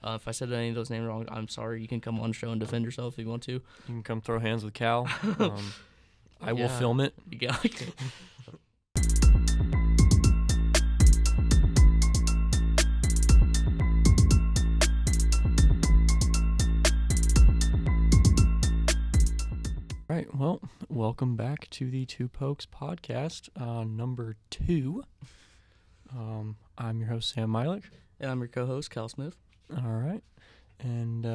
If I said any of those names wrong, I'm sorry. You can come on the show and defend yourself if you want to. You can come throw hands with Cal. I will film it. Yeah. All right, well, welcome back to the Two Pokes podcast, number 2. I'm your host, Sam Milik. And I'm your co-host, Cal Smith. All right, and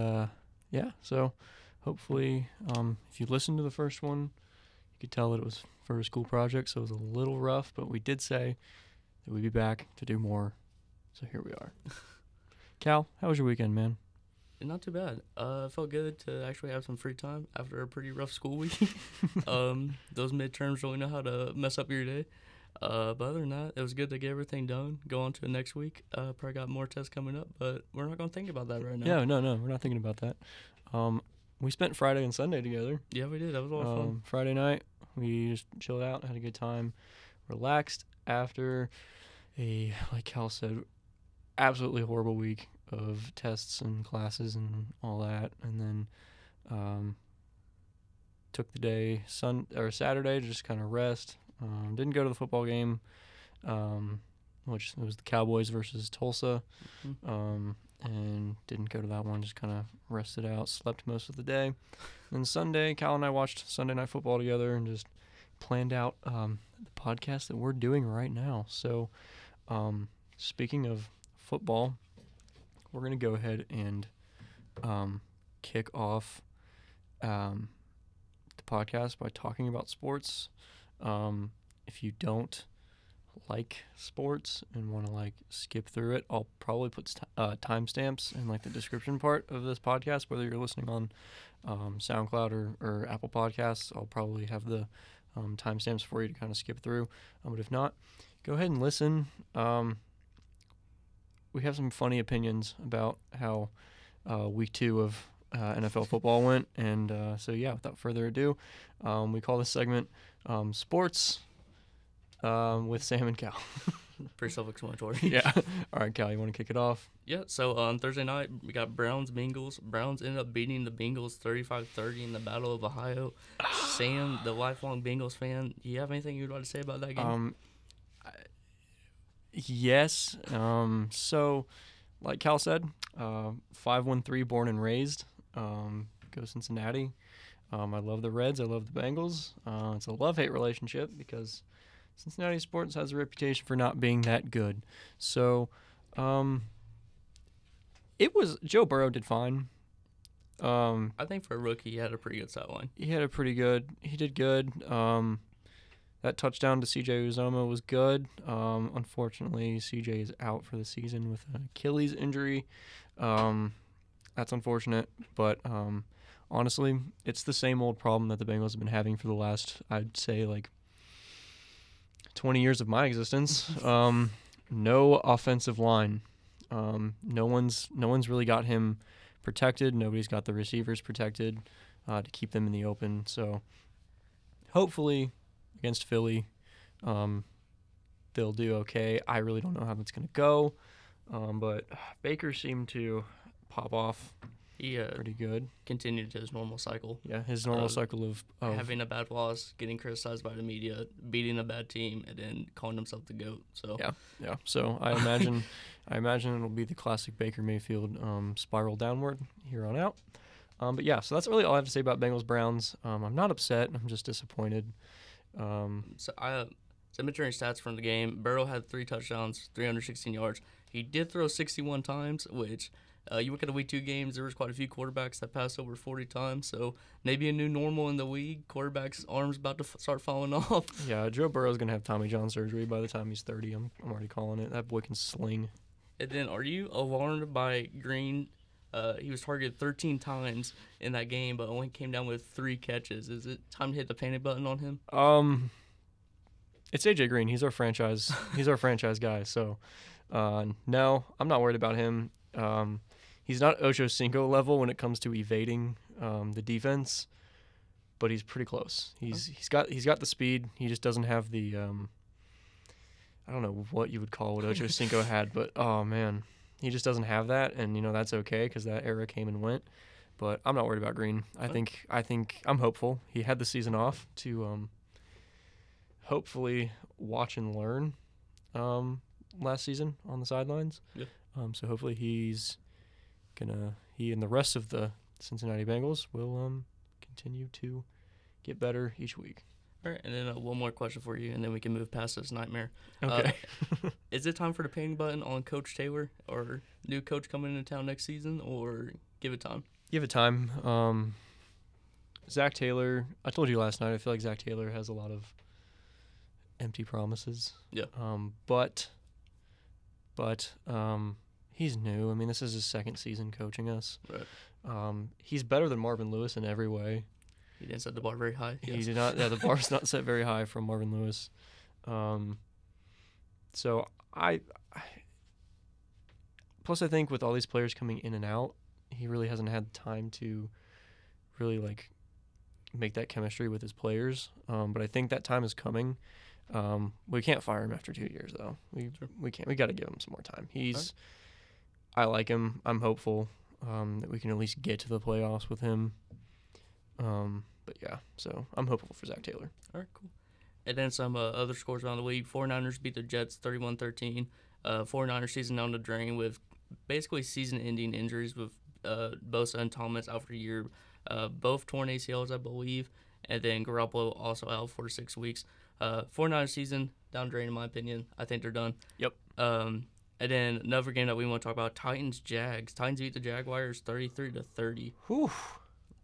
so hopefully if you listened to the first one, you could tell that it was for a school project, so it was a little rough, but we did say that we'd be back to do more, so here we are. Cal, how was your weekend, man? Not too bad. It felt good to actually have some free time after a pretty rough school week. Those midterms really know how to mess up your day. But other than that, it was good to get everything done. Go on to the next week. Probably got more tests coming up, but we're not going to think about that right now. Yeah, no, we're not thinking about that. We spent Friday and Sunday together. Yeah, we did. That was a lot of fun. Friday night, we just chilled out, had a good time, relaxed after a, like Cal said, absolutely horrible week of tests and classes and all that, and then took the day Saturday to just kind of rest. Didn't go to the football game, which was the Cowboys versus Tulsa, and didn't go to that one. Just kind of rested out, slept most of the day. And Sunday, Cal and I watched Sunday Night Football together and just planned out the podcast that we're doing right now. So, speaking of football, we're going to go ahead and kick off the podcast by talking about sports. If you don't like sports and want to skip through it, I'll probably put timestamps in the description part of this podcast, whether you're listening on SoundCloud or Apple Podcasts. I'll probably have the timestamps for you to kind of skip through. But if not, go ahead and listen. We have some funny opinions about how week 2 of NFL football went. And so, without further ado, we call this segment Sports with Sam and Cal. Pretty self-explanatory. Yeah. All right, Cal, you want to kick it off? Yeah, so on Thursday night, we got Browns-Bengals. Browns ended up beating the Bengals 35-30 in the Battle of Ohio. Sam, the lifelong Bengals fan, do you have anything you'd like to say about that game? Yes. So, like Cal said, 513 born and raised. Go Cincinnati. I love the Reds. I love the Bengals. It's a love-hate relationship because Cincinnati sports has a reputation for not being that good. So, Joe Burrow did fine. I think for a rookie, he had a pretty good stat line. He did good. That touchdown to C.J. Uzomah was good. Unfortunately, C.J. is out for the season with an Achilles injury. That's unfortunate, but honestly, it's the same old problem that the Bengals have been having for the last, I'd say, 20 years of my existence. No offensive line. No one's really got him protected. Nobody's got the receivers protected to keep them in the open. So hopefully against Philly, they'll do okay. I really don't know how that's going to go, but Baker seemed to pop off pretty good. Continued his normal cycle. Yeah, his normal cycle of having a bad loss, getting criticized by the media, beating a bad team, and then calling himself the GOAT. So yeah. So I imagine it'll be the classic Baker Mayfield spiral downward here on out. But yeah, so that's really all I have to say about Bengals Browns. I'm not upset. I'm just disappointed. Cemetery stats from the game. Burrow had 3 touchdowns, 316 yards. He did throw 61 times, which you look at the week 2 games, there was quite a few quarterbacks that passed over 40 times. So maybe a new normal in the league. Quarterbacks' arms about to start falling off. Yeah, Joe Burrow's going to have Tommy John surgery by the time he's 30. I'm already calling it. That boy can sling. And then are you alarmed by Green? He was targeted 13 times in that game, but only came down with 3 catches. Is it time to hit the panic button on him? It's AJ Green. He's our franchise. He's our franchise guy. So, no, I'm not worried about him. He's not Ocho Cinco level when it comes to evading the defense, but he's pretty close. He's got the speed. He just doesn't have the I don't know what you would call what Ocho Cinco had, but oh man, He just doesn't have that, and that's okay because that era came and went. But I'm not worried about Green. I think I'm hopeful. He had the season off to hopefully watch and learn last season on the sidelines. Yeah. So hopefully he and the rest of the Cincinnati Bengals will continue to get better each week. All right, and then one more question for you, and then we can move past this nightmare. Okay. Is it time for the panic button on Coach Taylor, or new coach coming into town next season, or give it time? Give it time. Zach Taylor, I told you last night, I feel like Zach Taylor has a lot of empty promises. Yeah. But he's new. I mean, this is his second season coaching us. Right. He's better than Marvin Lewis in every way. He didn't set the bar very high. He did not. Yeah, the bar's not set very high from Marvin Lewis. So plus I think with all these players coming in and out, he really hasn't had time to really make that chemistry with his players. But I think that time is coming. We can't fire him after 2 years though. We can't. We got to give him some more time. I like him. I'm hopeful that we can at least get to the playoffs with him. But yeah, so I'm hopeful for Zach Taylor. All right, cool. And then some other scores around the league. 49ers beat the Jets 31-13. 49ers season down the drain with basically season-ending injuries with Bosa and Thomas out for a year. Both torn ACLs, I believe. And then Garoppolo also out 4 to 6 weeks. 49ers season down the drain, in my opinion. I think they're done. Yep. And then another game that we want to talk about, Titans-Jags. Titans beat the Jaguars 33-30. Whew.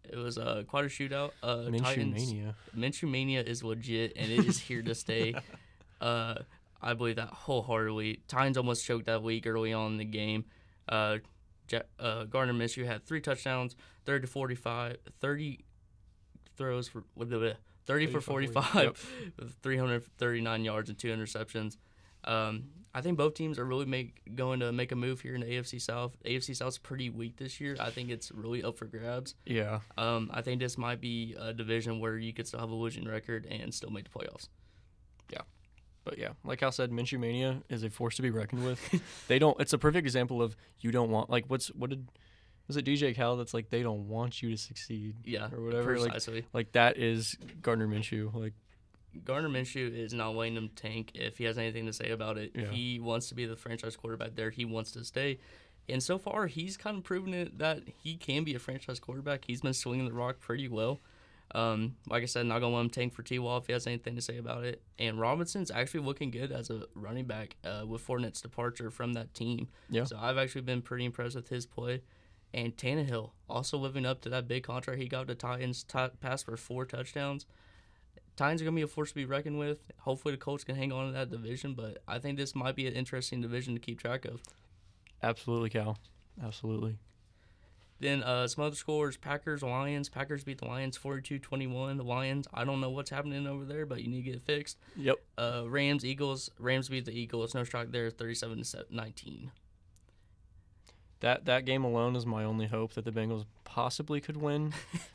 It was quite a shootout. Minshew Mania. Minshew Mania is legit, and it is here to stay. I believe that wholeheartedly. Titans almost choked that week early on in the game. Gardner Minshew had 3 touchdowns, 30 throws for 30 for 45, yep. with 339 yards and 2 interceptions. I think both teams are really going to make a move here in the AFC South. AFC South's pretty weak this year. I think it's really up for grabs. Yeah. I think this might be a division where you could still have a losing record and still make the playoffs. Yeah. But yeah, like Hal said, Minshew Mania is a force to be reckoned with. It's a perfect example of you don't want, was it DJ Khaled that's like, they don't want you to succeed? Yeah. Or whatever. Precisely. Like that is Gardner Minshew. Gardner Minshew is not letting him tank if he has anything to say about it. Yeah. He wants to be the franchise quarterback there. He wants to stay. And so far, he's kind of proven it that he can be a franchise quarterback. He's been swinging the rock pretty well. Like I said, not going to let him tank for T-Wall if he has anything to say about it. And Robinson's actually looking good as a running back with Fournette's departure from that team. Yeah. So I've actually been pretty impressed with his play. And Tannehill also living up to that big contract he got to Titans, passed for 4 touchdowns. Titans are going to be a force to be reckoned with. Hopefully the Colts can hang on to that division, but I think this might be an interesting division to keep track of. Absolutely, Cal. Absolutely. Then some other scores, Packers-Lions. Packers beat the Lions 42-21. The Lions, I don't know what's happening over there, but you need to get it fixed. Yep. Rams-Eagles. Rams beat the Eagles. No shock there, 37-19. That game alone is my only hope that the Bengals possibly could win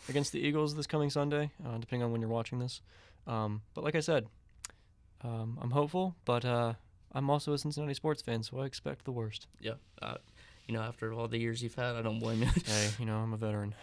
against the Eagles this coming Sunday, depending on when you're watching this. But like I said, I'm hopeful, but I'm also a Cincinnati sports fan, so I expect the worst. Yeah. After all the years you've had, I don't blame you. Hey, I'm a veteran.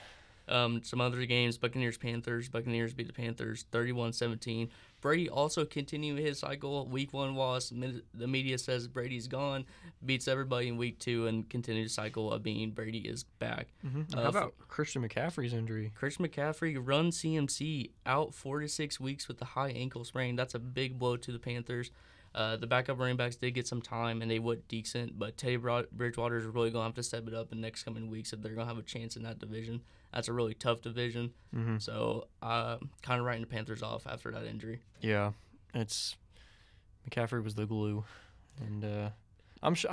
Some other games, Buccaneers-Panthers. Buccaneers beat the Panthers 31-17. Brady also continuing his cycle. Week 1 loss. The media says Brady's gone. Beats everybody in week 2 and continues cycle of being Brady is back. Mm-hmm. How about Christian McCaffrey's injury? Christian McCaffrey run CMC out 4 to 6 weeks with the high ankle sprain. That's a big blow to the Panthers. The backup running backs did get some time, and they went decent, but Teddy Bridgewater is really going to have to step it up in the next coming weeks if they're going to have a chance in that division. That's a really tough division. Mm-hmm. So kind of writing the Panthers off after that injury. Yeah, McCaffrey was the glue, and I'm sure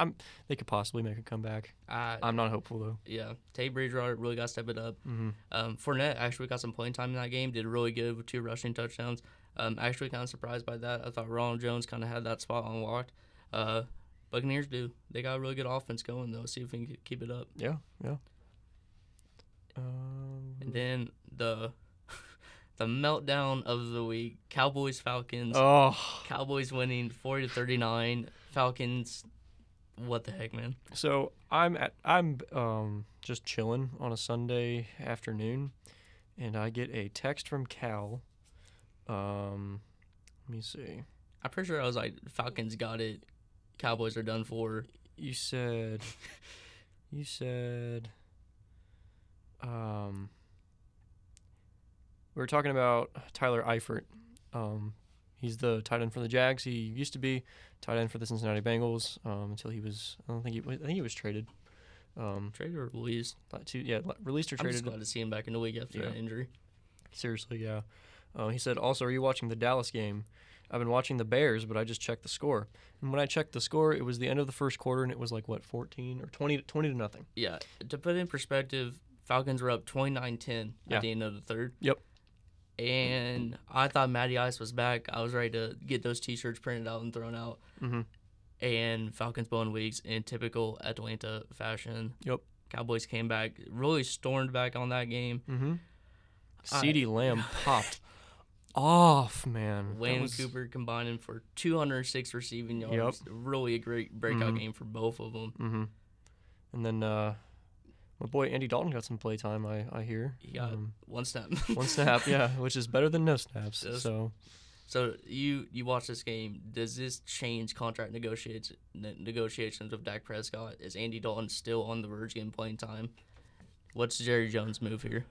they could possibly make a comeback. I'm not hopeful, though. Yeah, Teddy Bridgewater really got to step it up. Mm-hmm. Fournette actually got some playing time in that game, did really good with 2 rushing touchdowns. Actually kind of surprised by that. I thought Ronald Jones kind of had that spot unlocked. Buccaneers do. They got a really good offense going, though. See if we can keep it up. Yeah. And then the meltdown of the week, Cowboys-Falcons. Oh. Cowboys winning 40-39. Falcons What the heck, man? So I'm just chilling on a Sunday afternoon, and I get a text from Cal. Let me see. I'm pretty sure I was like, Falcons got it. Cowboys are done for. You said, we were talking about Tyler Eifert. He's the tight end for the Jags. He used to be tight end for the Cincinnati Bengals until he was. I think he was traded. Traded or released? Released or I'm traded. just glad to see him back in the week after that injury. Seriously, yeah. He said, also, are you watching the Dallas game? I've been watching the Bears, but I just checked the score. And when I checked the score, it was the end of the first quarter, and it was like, 14 or 20 to nothing. Yeah. To put it in perspective, Falcons were up 29-10 at the end of the third. Yep. And I thought Matty Ice was back. I was ready to get those T-shirts printed out and thrown out. Mm-hmm. And Falcons blowing wigs in typical Atlanta fashion. Yep. Cowboys came back, really stormed back on that game. Mm-hmm. CeeDee Lamb popped off, man. Wayne and Cooper combining for 206 receiving yards. Yep. Really a great breakout game for both of them. Mm-hmm. And then my boy Andy Dalton got some play time, I hear. He got one snap. One snap, yeah, which is better than no snaps. So you watch this game. Does this change contract negotiations with Dak Prescott? Is Andy Dalton still on the verge of getting playing time? What's Jerry Jones' move here?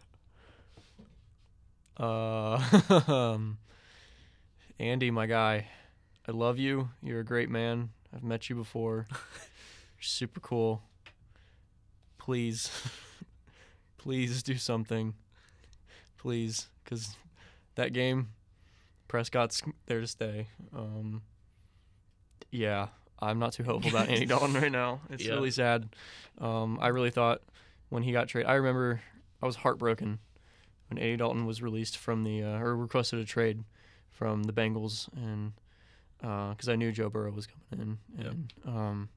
Andy, my guy, I love you. You're a great man. I've met you before. You're super cool. Please do something. Please, because that game, Prescott's there to stay. Yeah, I'm not too hopeful about Andy Dalton right now. It's really sad. I really thought when he got traded, I remember I was heartbroken when Andy Dalton was released from or requested a trade from the Bengals, and because I knew Joe Burrow was coming in, and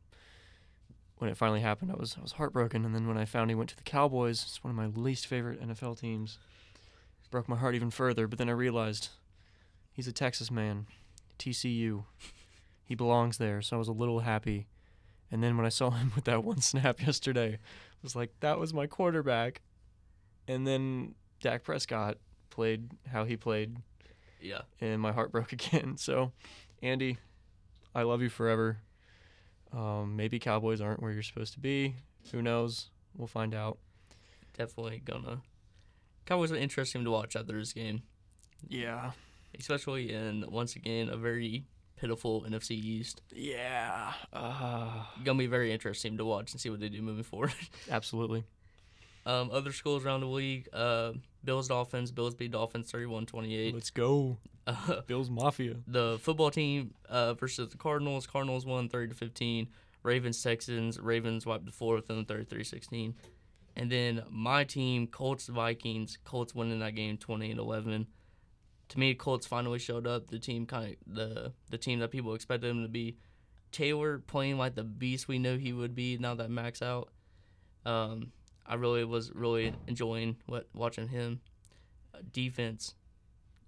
when it finally happened, I was heartbroken. And then when I found he went to the Cowboys, it's one of my least favorite NFL teams. It broke my heart even further. But then I realized he's a Texas man, TCU. He belongs there, so I was a little happy. And then when I saw him with that one snap yesterday, I was like, that was my quarterback. And then Dak Prescott played how he played. Yeah. And my heart broke again. So, Andy, I love you forever. Maybe Cowboys aren't where you're supposed to be. Who knows? We'll find out. Definitely gonna. Cowboys are interesting to watch after this game. Yeah. Especially in, once again, a very pitiful NFC East. Yeah. Gonna be very interesting to watch and see what they do moving forward. Absolutely. Other schools around the league, Bills Dolphins. Bills beat Dolphins 31-28. Let's go. Bills Mafia. The football team versus the Cardinals. Cardinals won 30-15. Ravens Texans. Ravens wiped the floor with them 33-16. And then my team, Colts Vikings. Colts winning that game 20-11. To me, Colts finally showed up. The team the team that people expected him to be. Taylor playing like the beast we knew he would be now that Mac's out. I really was enjoying watching him. Defense,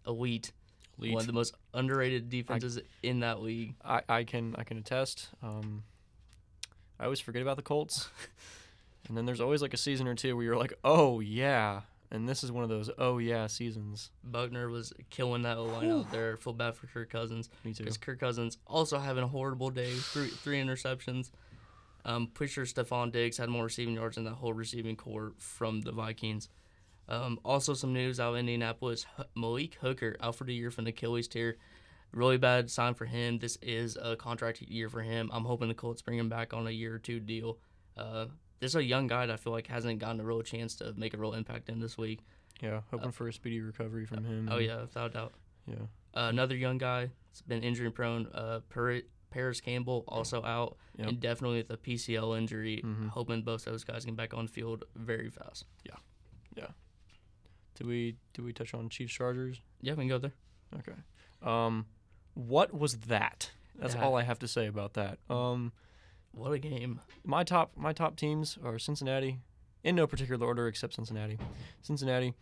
elite. One of the most underrated defenses in that league. I can attest. I always forget about the Colts, and then there's always like a season or two where you're like, oh yeah, and this is one of those oh yeah seasons. Buckner was killing that O-line out there. Feel bad for Kirk Cousins. Me too. Because Kirk Cousins also having a horrible day. Three interceptions. Pretty sure Stephon Diggs had more receiving yards than that whole receiving core from the Vikings. Also, some news out of Indianapolis. Malik Hooker out for the year from the Achilles tear. Really bad sign for him. This is a contract year for him. I'm hoping the Colts bring him back on a year or two deal. This is a young guy that I feel like hasn't gotten a real chance to make a real impact in this league. Yeah, hoping for a speedy recovery from him. Oh, yeah, without a doubt. Yeah. Another young guy that's been injury prone. Paris Campbell also out, and definitely with a PCL injury. Hoping both those guys get back on the field very fast. Yeah. Did we touch on Chiefs Chargers? Yeah, we can go there. Okay. What was that? That's all I have to say about that. What a game. My top teams are Cincinnati, in no particular order except Cincinnati. Cincinnati,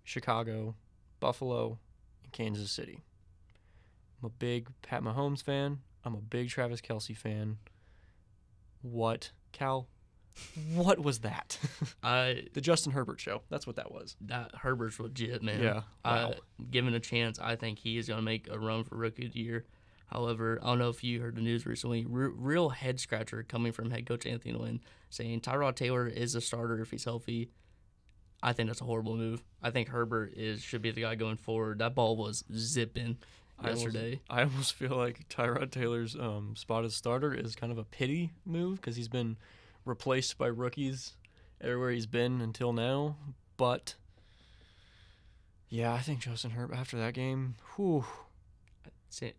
Chicago, Buffalo, and Kansas City. I'm a big Pat Mahomes fan. I'm a big Travis Kelce fan. What, Cal? What was that? The Justin Herbert show. That's what that was. That Herbert's legit, man. Yeah. Wow. Given a chance, I think he is going to make a run for Rookie of the Year. However, I don't know if you heard the news recently. Real head scratcher coming from head coach Anthony Lynn saying Tyrod Taylor is a starter if he's healthy. I think that's a horrible move. I think Herbert should be the guy going forward. That ball was zipping yesterday. I almost feel like Tyrod Taylor's spot as starter is kind of a pity move because he's been replaced by rookies everywhere he's been until now. But, yeah, I think Justin Herbert, after that game,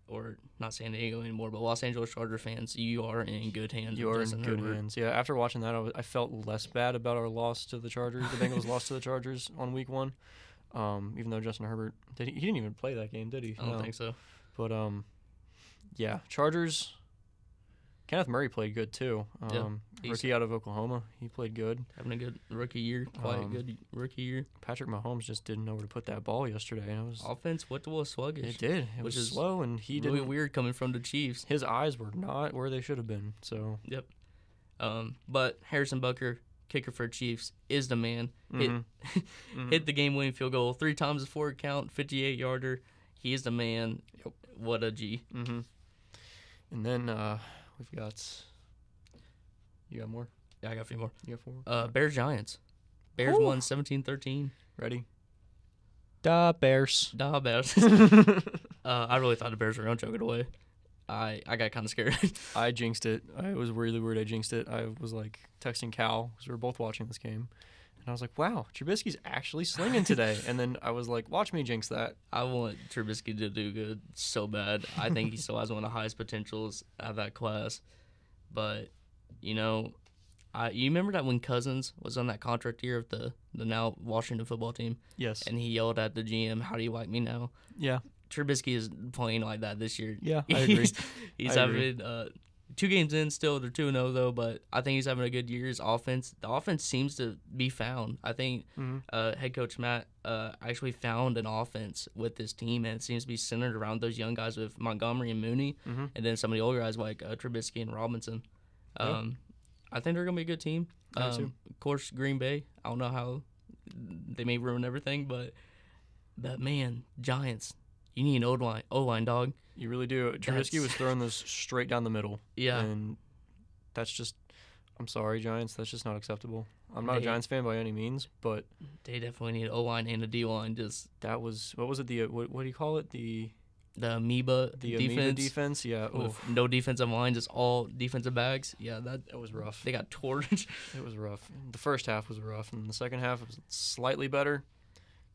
or not San Diego anymore, but Los Angeles Charger fans, you are in good hands. You are in good hands. Yeah, after watching that, I felt less bad about our loss to the Chargers. The Bengals lost to the Chargers on week 1, even though Justin Herbert, he didn't even play that game, did he? I don't think so. But, yeah, Chargers. Kenneth Murray played good, too. Rookie out of Oklahoma. He played good. Having a good rookie year. Quite good rookie year. Patrick Mahomes just didn't know where to put that ball yesterday. And it was offense was sluggish. It did. It was slow, and he really weird coming from the Chiefs. His eyes were not where they should have been. So Yep. But Harrison Butker, kicker for Chiefs, is the man. Hit the game-winning field goal 3 times before it count, 58-yarder. He is the man. Yep. What a G. And then we've got. You got more? Yeah, I got a few more. You got 4? Bears Giants. Bears won 17-13. Ready? Da Bears. Da Bears. I really thought the Bears were going to choke it away. I got kind of scared. I jinxed it. I was really worried I jinxed it. I was like texting Cal because we were both watching this game. And I was like, wow, Trubisky's actually slinging today. And then I was like, watch me jinx that. I want Trubisky to do good so bad. I think he still has one of the highest potentials out of that class. But, you remember that when Cousins was on that contract year of the now Washington football team? Yes. And he yelled at the GM, how do you like me now? Yeah. Trubisky is playing like that this year. Yeah, I agree. He's having 2 games in still. They're 2-0 though, but I think he's having a good year. The offense seems to be found. I think head coach Matt actually found an offense with this team, and it seems to be centered around those young guys with Montgomery and Mooney, and then some of the older guys like Trubisky and Robinson. I think they're going to be a good team. Of course, Green Bay, I don't know how they may ruin everything, but man, Giants, you need an O-line, dog. You really do. Trubisky was throwing those straight down the middle. Yeah. And that's just, I'm sorry, Giants, that's just not acceptable. I'm not a Giants fan by any means, but they definitely need an O-line and a D-line. That was, what was it, what do you call it? The amoeba defense, yeah. With no defensive line, just all defensive backs. Yeah, that was rough. They got torched. It was rough. The first half was rough, and the second half was slightly better.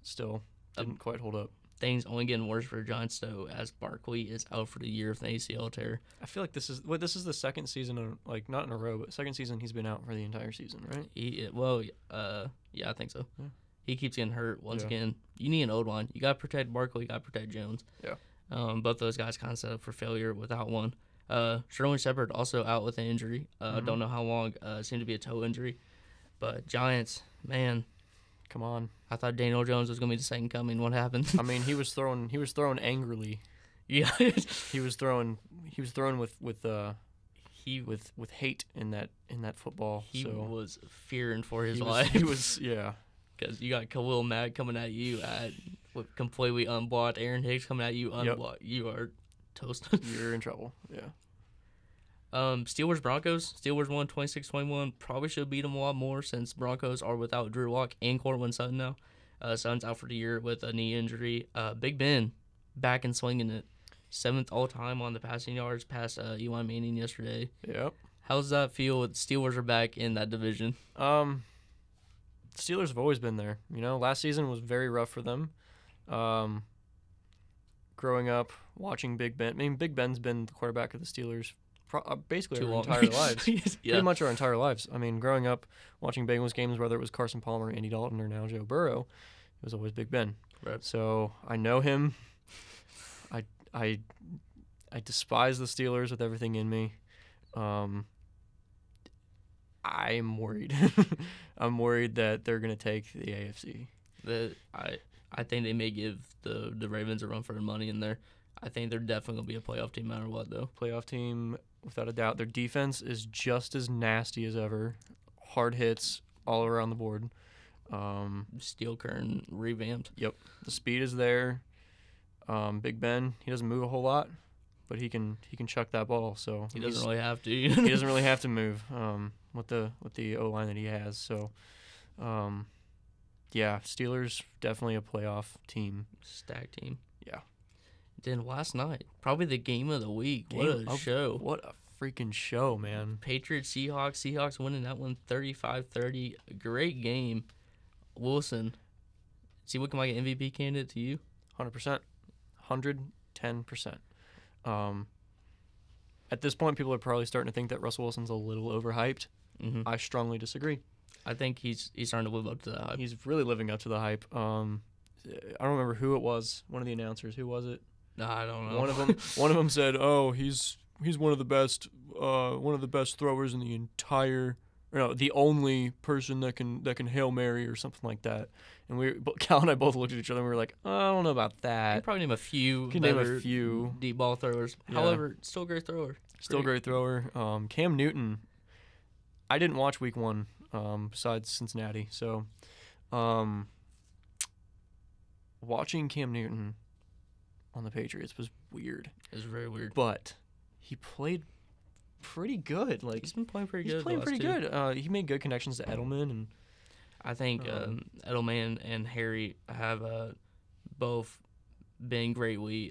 Still, didn't quite hold up. Things only getting worse for the Giants, though, as Barkley is out for the year with an ACL tear. I feel like this is the second season, not in a row, but second season he's been out for the entire season, right? Yeah, I think so. Yeah. He keeps getting hurt once again. You need an O-line. You got to protect Barkley. You got to protect Jones. Yeah. Both those guys kind of set up for failure without one. Sterling Shepard also out with an injury. Don't know how long. Seemed to be a toe injury. But Giants, man, come on. I thought Daniel Jones was gonna be the second coming. What happened? I mean, he was throwing angrily. Yeah. he was throwing with hate in that football. He was fearing for his life. He was because you got Khalil Mack coming at you with completely unblocked. Aaron Hicks coming at you unblocked. Yep. You are toast. You're in trouble. Yeah. Steelers Broncos. Steelers won 26-21. Probably should beat them a lot more since Broncos are without Drew Lock and Cortland Sutton now. Sutton's out for the year with a knee injury. Big Ben back and swinging it. 7th all time on the passing yards past Eli Manning yesterday. Yep. How does that feel? With Steelers are back in that division. Steelers have always been there. Last season was very rough for them. Growing up, watching Big Ben. I mean, Big Ben's been the quarterback of the Steelers basically our entire lives. Pretty much our entire lives. I mean, growing up, watching Bengals games, whether it was Carson Palmer, Andy Dalton, or now Joe Burrow, it was always Big Ben. Right. So I know him. I despise the Steelers with everything in me. I'm worried. I'm worried that they're going to take the AFC. I think they may give the Ravens a run for their money in there. I think they're definitely going to be a playoff team no matter what, though. Playoff team. without a doubt. Their defense is just as nasty as ever. Hard hits all around the board. Steel Curtain revamped. Yep. The speed is there. Big Ben, he doesn't move a whole lot, but he can chuck that ball. So He doesn't really have to. he doesn't really have to move with the O line that he has. So, yeah, Steelers definitely a playoff team. Stacked team. Yeah. Then last night, probably the game of the week. What a show. What a freaking show, man. Patriots, Seahawks. Seahawks winning that one 35-30. Great game. Wilson. See, what can I get MVP candidate to you? 100%. 110%. At this point, people are probably starting to think that Russell Wilson's a little overhyped. Mm-hmm. I strongly disagree. I think he's starting to live up to that hype. He's really living up to the hype. I don't remember who it was. One of the announcers. Who was it? I don't know. One of them said, "Oh, he's one of the best throwers in the entire, the only person that can Hail Mary or something like that." And Cal and I both looked at each other and we were like, "I don't know about that." You can probably name a few. Can name a few deep ball throwers. Yeah. However, still a great thrower. Great thrower. Cam Newton. I didn't watch week 1 besides Cincinnati, so watching Cam Newton on the Patriots was weird. It was very weird. But he played pretty good. Like, he's been playing pretty good. He's playing pretty good. He made good connections to Edelman, and I think Edelman and Harry have both been greatly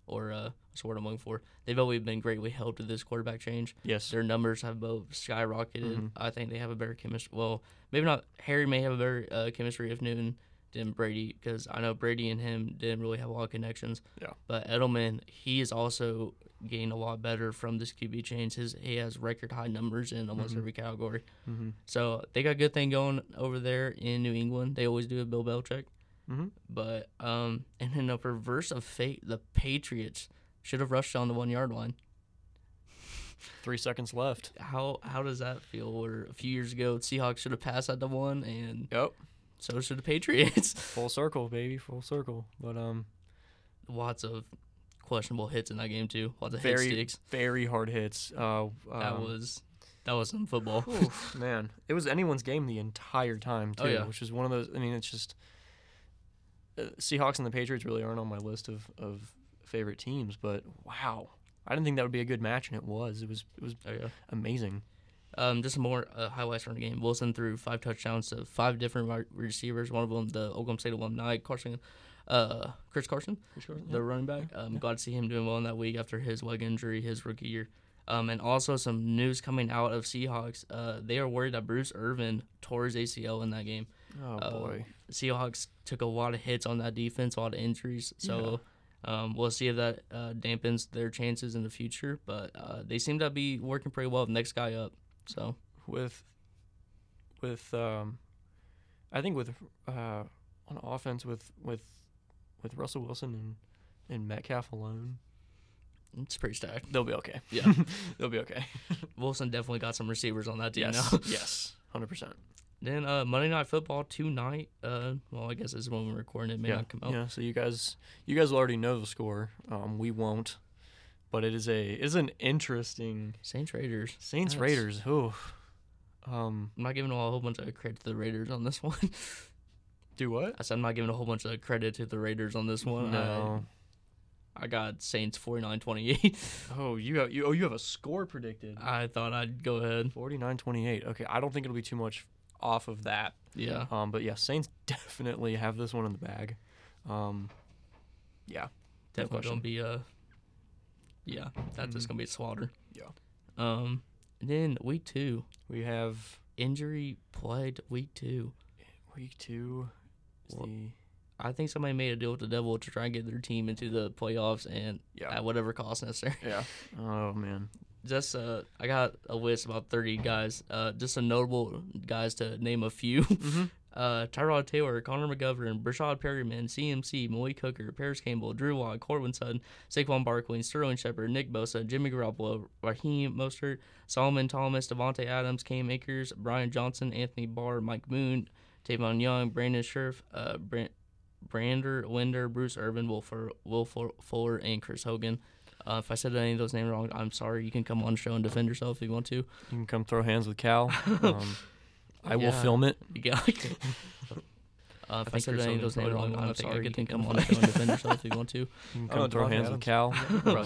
what's the word I'm looking for? They've always been greatly helped with this quarterback change. Yes. Their numbers have both skyrocketed. Mm-hmm. I think they have a better chemistry. Well, maybe not. Harry may have a better chemistry if Newton than Brady, because I know Brady and him didn't really have a lot of connections. Yeah. But Edelman, he is also gained a lot better from this QB change. He has record high numbers in almost every category. Mm-hmm. So they got a good thing going over there in New England. They always do a Bill Belichick. Mm-hmm. But and in a reverse of fate, the Patriots should have rushed on the 1 yard line. 3 seconds left. How does that feel? Or a few years ago, Seahawks should have passed at the 1, and Yep. so should the Patriots. Full circle, baby, full circle. But lots of questionable hits in that game too. Lots of hit sticks. Very hard hits. That was some football. Oof, man, it was anyone's game the entire time too. Oh, yeah. Which is one of those. I mean, it's just Seahawks and the Patriots really aren't on my list of favorite teams. But wow, I didn't think that would be a good match, and it was. It was amazing. Just some more highlights from the game. Wilson threw 5 touchdowns to 5 different receivers. One of them, the Oklahoma State alumni, Chris Carson, the running back. Glad to see him doing well in that week after his leg injury his rookie year. And also some news coming out of Seahawks. They are worried that Bruce Irvin tore his ACL in that game. Oh, boy. Seahawks took a lot of hits on that defense, a lot of injuries. So we'll see if that dampens their chances in the future. But they seem to be working pretty well. Next guy up. So I think on offense with Russell Wilson and Metcalf alone, it's pretty stacked. they'll be okay. Yeah. They'll be okay. Wilson definitely got some receivers on that team Yes. now. Yes. 100%. Then Monday Night Football tonight. Well, I guess this is when we're recording. It may not come out. Yeah. So you guys will already know the score. We won't, but it is an interesting Saints Raiders. Raiders. Ooh. I'm not giving a whole bunch of credit to the Raiders on this one. Do what? I said I'm not giving a whole bunch of credit to the Raiders on this one. No. I got Saints 49-28. Oh, you have a score predicted. I thought I'd go ahead. 49-28. Okay, I don't think it'll be too much off of that. Yeah. But yeah, Saints definitely have this one in the bag. Yeah. Definitely gonna be that's just gonna be a slaughter. Yeah. Then week 2. We have Injury plagued week 2. Week 2. I think somebody made a deal with the devil to try and get their team into the playoffs and at whatever cost necessary. Yeah. Oh man. Just I got a list of about 30 guys. Just some notable guys to name a few. Mm-hmm. Tyrod Taylor, Connor McGovern, Brashad Perryman, CMC, Malik Hooker, Paris Campbell, Drew Watt, Cortland Sutton, Saquon Barkley, Sterling Shepard, Nick Bosa, Jimmy Garoppolo, Raheem Mostert, Solomon Thomas, Devontae Adams, Cam Akers, Brian Johnson, Anthony Barr, Mike Moon, Tavon Young, Brandon Scherf, Brander Linder, Bruce Irvin, Will Fuller, and Chris Hogan. If I said any of those names wrong, I'm sorry. You can come on the show and defend yourself if you want to. You can come throw hands with Cal. I will Yeah. film it. Yeah. If I said any of those names wrong, I'm sorry. You can come on the show and defend yourself if you want to. You can come throw hands with Cal.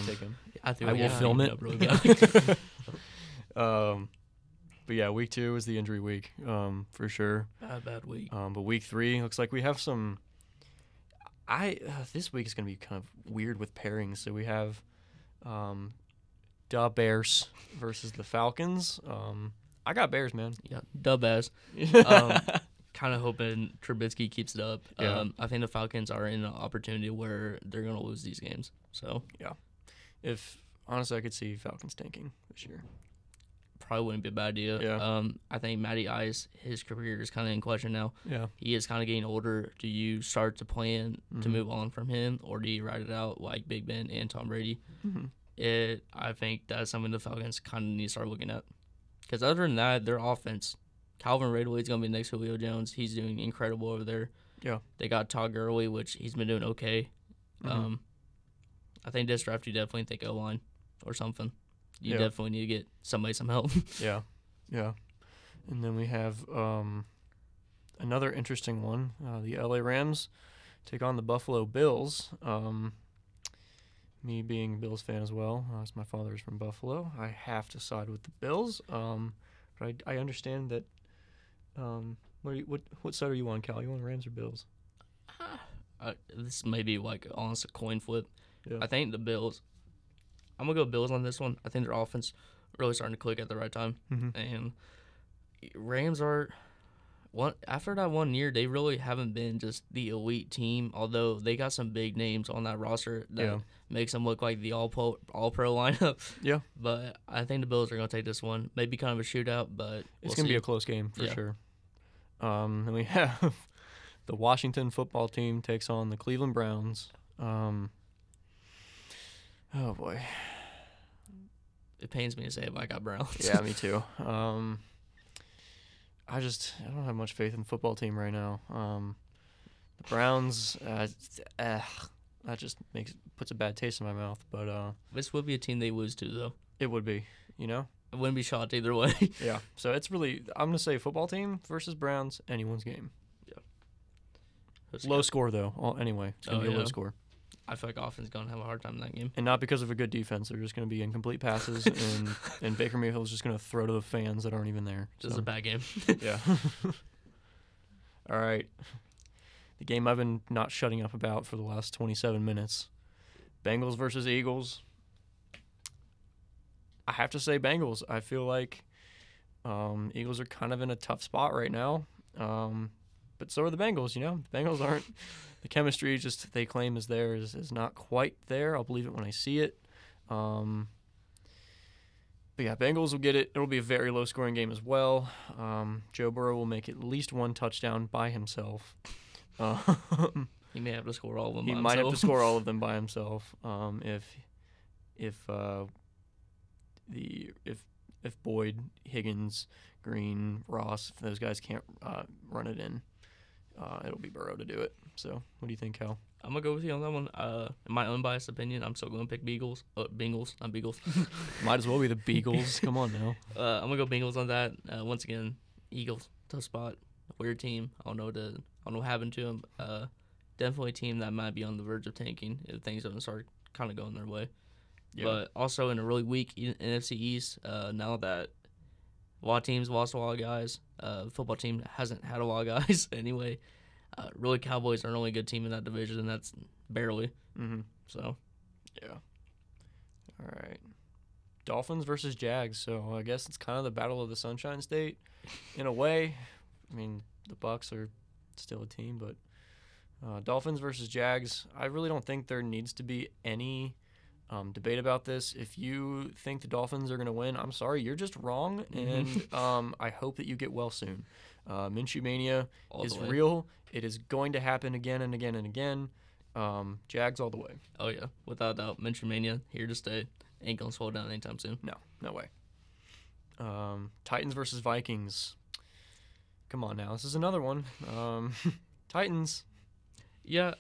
Take him. I will film it. Bro, yeah. But yeah, week 2 is the injury week, for sure. Bad week. But week 3 looks like we have some. This week is going to be kind of weird with pairings. So we have the Bears versus the Falcons. I got Bears, man. Yeah, dub ass. Kind of hoping Trubisky keeps it up. Yeah. I think the Falcons are in an opportunity where they're going to lose these games. So If honestly, I could see Falcons tanking this year. probably wouldn't be a bad idea. Yeah. I think Matty Ice, his career is kind of in question now. Yeah. He is kind of getting older. Do you start to plan to Mhm. move on from him, or do you ride it out like Big Ben and Tom Brady? Mm-hmm. I think that's something the Falcons kind of need to start looking at. Because other than that, their offense, Calvin Ridley is going to be next to Julio Jones. He's doing incredible over there. Yeah. They got Todd Gurley, which he's been doing okay. Mhm. I think this draft you definitely think O-line or something. You Yeah. definitely need to get somebody some help. Yeah. And then we have another interesting one. The LA Rams take on the Buffalo Bills. Me being a Bills fan as well, as my father is from Buffalo, I have to side with the Bills. But I understand that. What side are you on, Cal? You on Rams or Bills? This may be like almost a coin flip. Yeah. I think the Bills. I'm gonna go Bills on this one. I think their offense really starting to click at the right time, Mm-hmm. and Rams are after that 1 year. They really haven't been just the elite team. Although they got some big names on that roster that makes them look like the all pro lineup. Yeah. But I think the Bills are gonna take this one. Maybe kind of a shootout, but It's going to be a close game for Yeah. sure. And we have the Washington football team takes on the Cleveland Browns. Oh, boy. It pains me to say it, but I got Browns. Yeah, me too. I don't have much faith in the football team right now. The Browns, that just puts a bad taste in my mouth. But This would be a team they lose to, though. it would be, I wouldn't be shocked either way. Yeah. So it's really, I'm gonna say football team versus Browns, anyone's game. Low score though. Anyway, it's gonna be a low score. I feel like offense is going to have a hard time in that game. And not because of a good defense. They're just going to be incomplete passes, and Baker Mayfield's just going to throw to the fans that aren't even there. Just a bad game. Yeah. All right. The game I've been not shutting up about for the last 27 minutes. Bengals versus Eagles. I have to say Bengals. I feel like Eagles are kind of in a tough spot right now. But so are the Bengals, The Bengals aren't. The chemistry they claim is there is not quite there. I'll believe it when I see it. But yeah, Bengals will get it. It'll be a very low-scoring game as well. Joe Burrow will make at least one touchdown by himself. He may have to score all of them. He by might have to himself. score all of them by himself. If Boyd, Higgins, Green, Ross, if those guys can't run it in, it'll be Burrow to do it. So, what do you think, Cal? I'm gonna go with you on that one. In my unbiased opinion, I'm still gonna pick Bengals, not Beagles. Might as well be the Beagles. Come on now. I'm gonna go Bengals on that. Once again, Eagles, tough spot, weird team. I don't know what happened to them. Definitely a team that might be on the verge of tanking if things don't start kind of going their way. Yeah. But also in a really weak NFC East, now that a lot of teams lost a lot of guys, the football team hasn't had a lot of guys anyway. Really, Cowboys are the only good team in that division, and that's barely. Mm-hmm. So, yeah. All right. Dolphins versus Jags. So I guess it's kind of the battle of the Sunshine State, in a way. I mean, the Bucs are still a team, but Dolphins versus Jags. I really don't think there needs to be any debate about this. If you think the Dolphins are going to win, I'm sorry, you're just wrong, and I hope that you get well soon. Minshew Mania is real. It is going to happen again and again and again. Jags all the way. oh yeah, without doubt, Minshew Mania here to stay. Ain't gonna slow down anytime soon. No way. Titans versus Vikings. Come on now, this is another one. Titans. Yeah,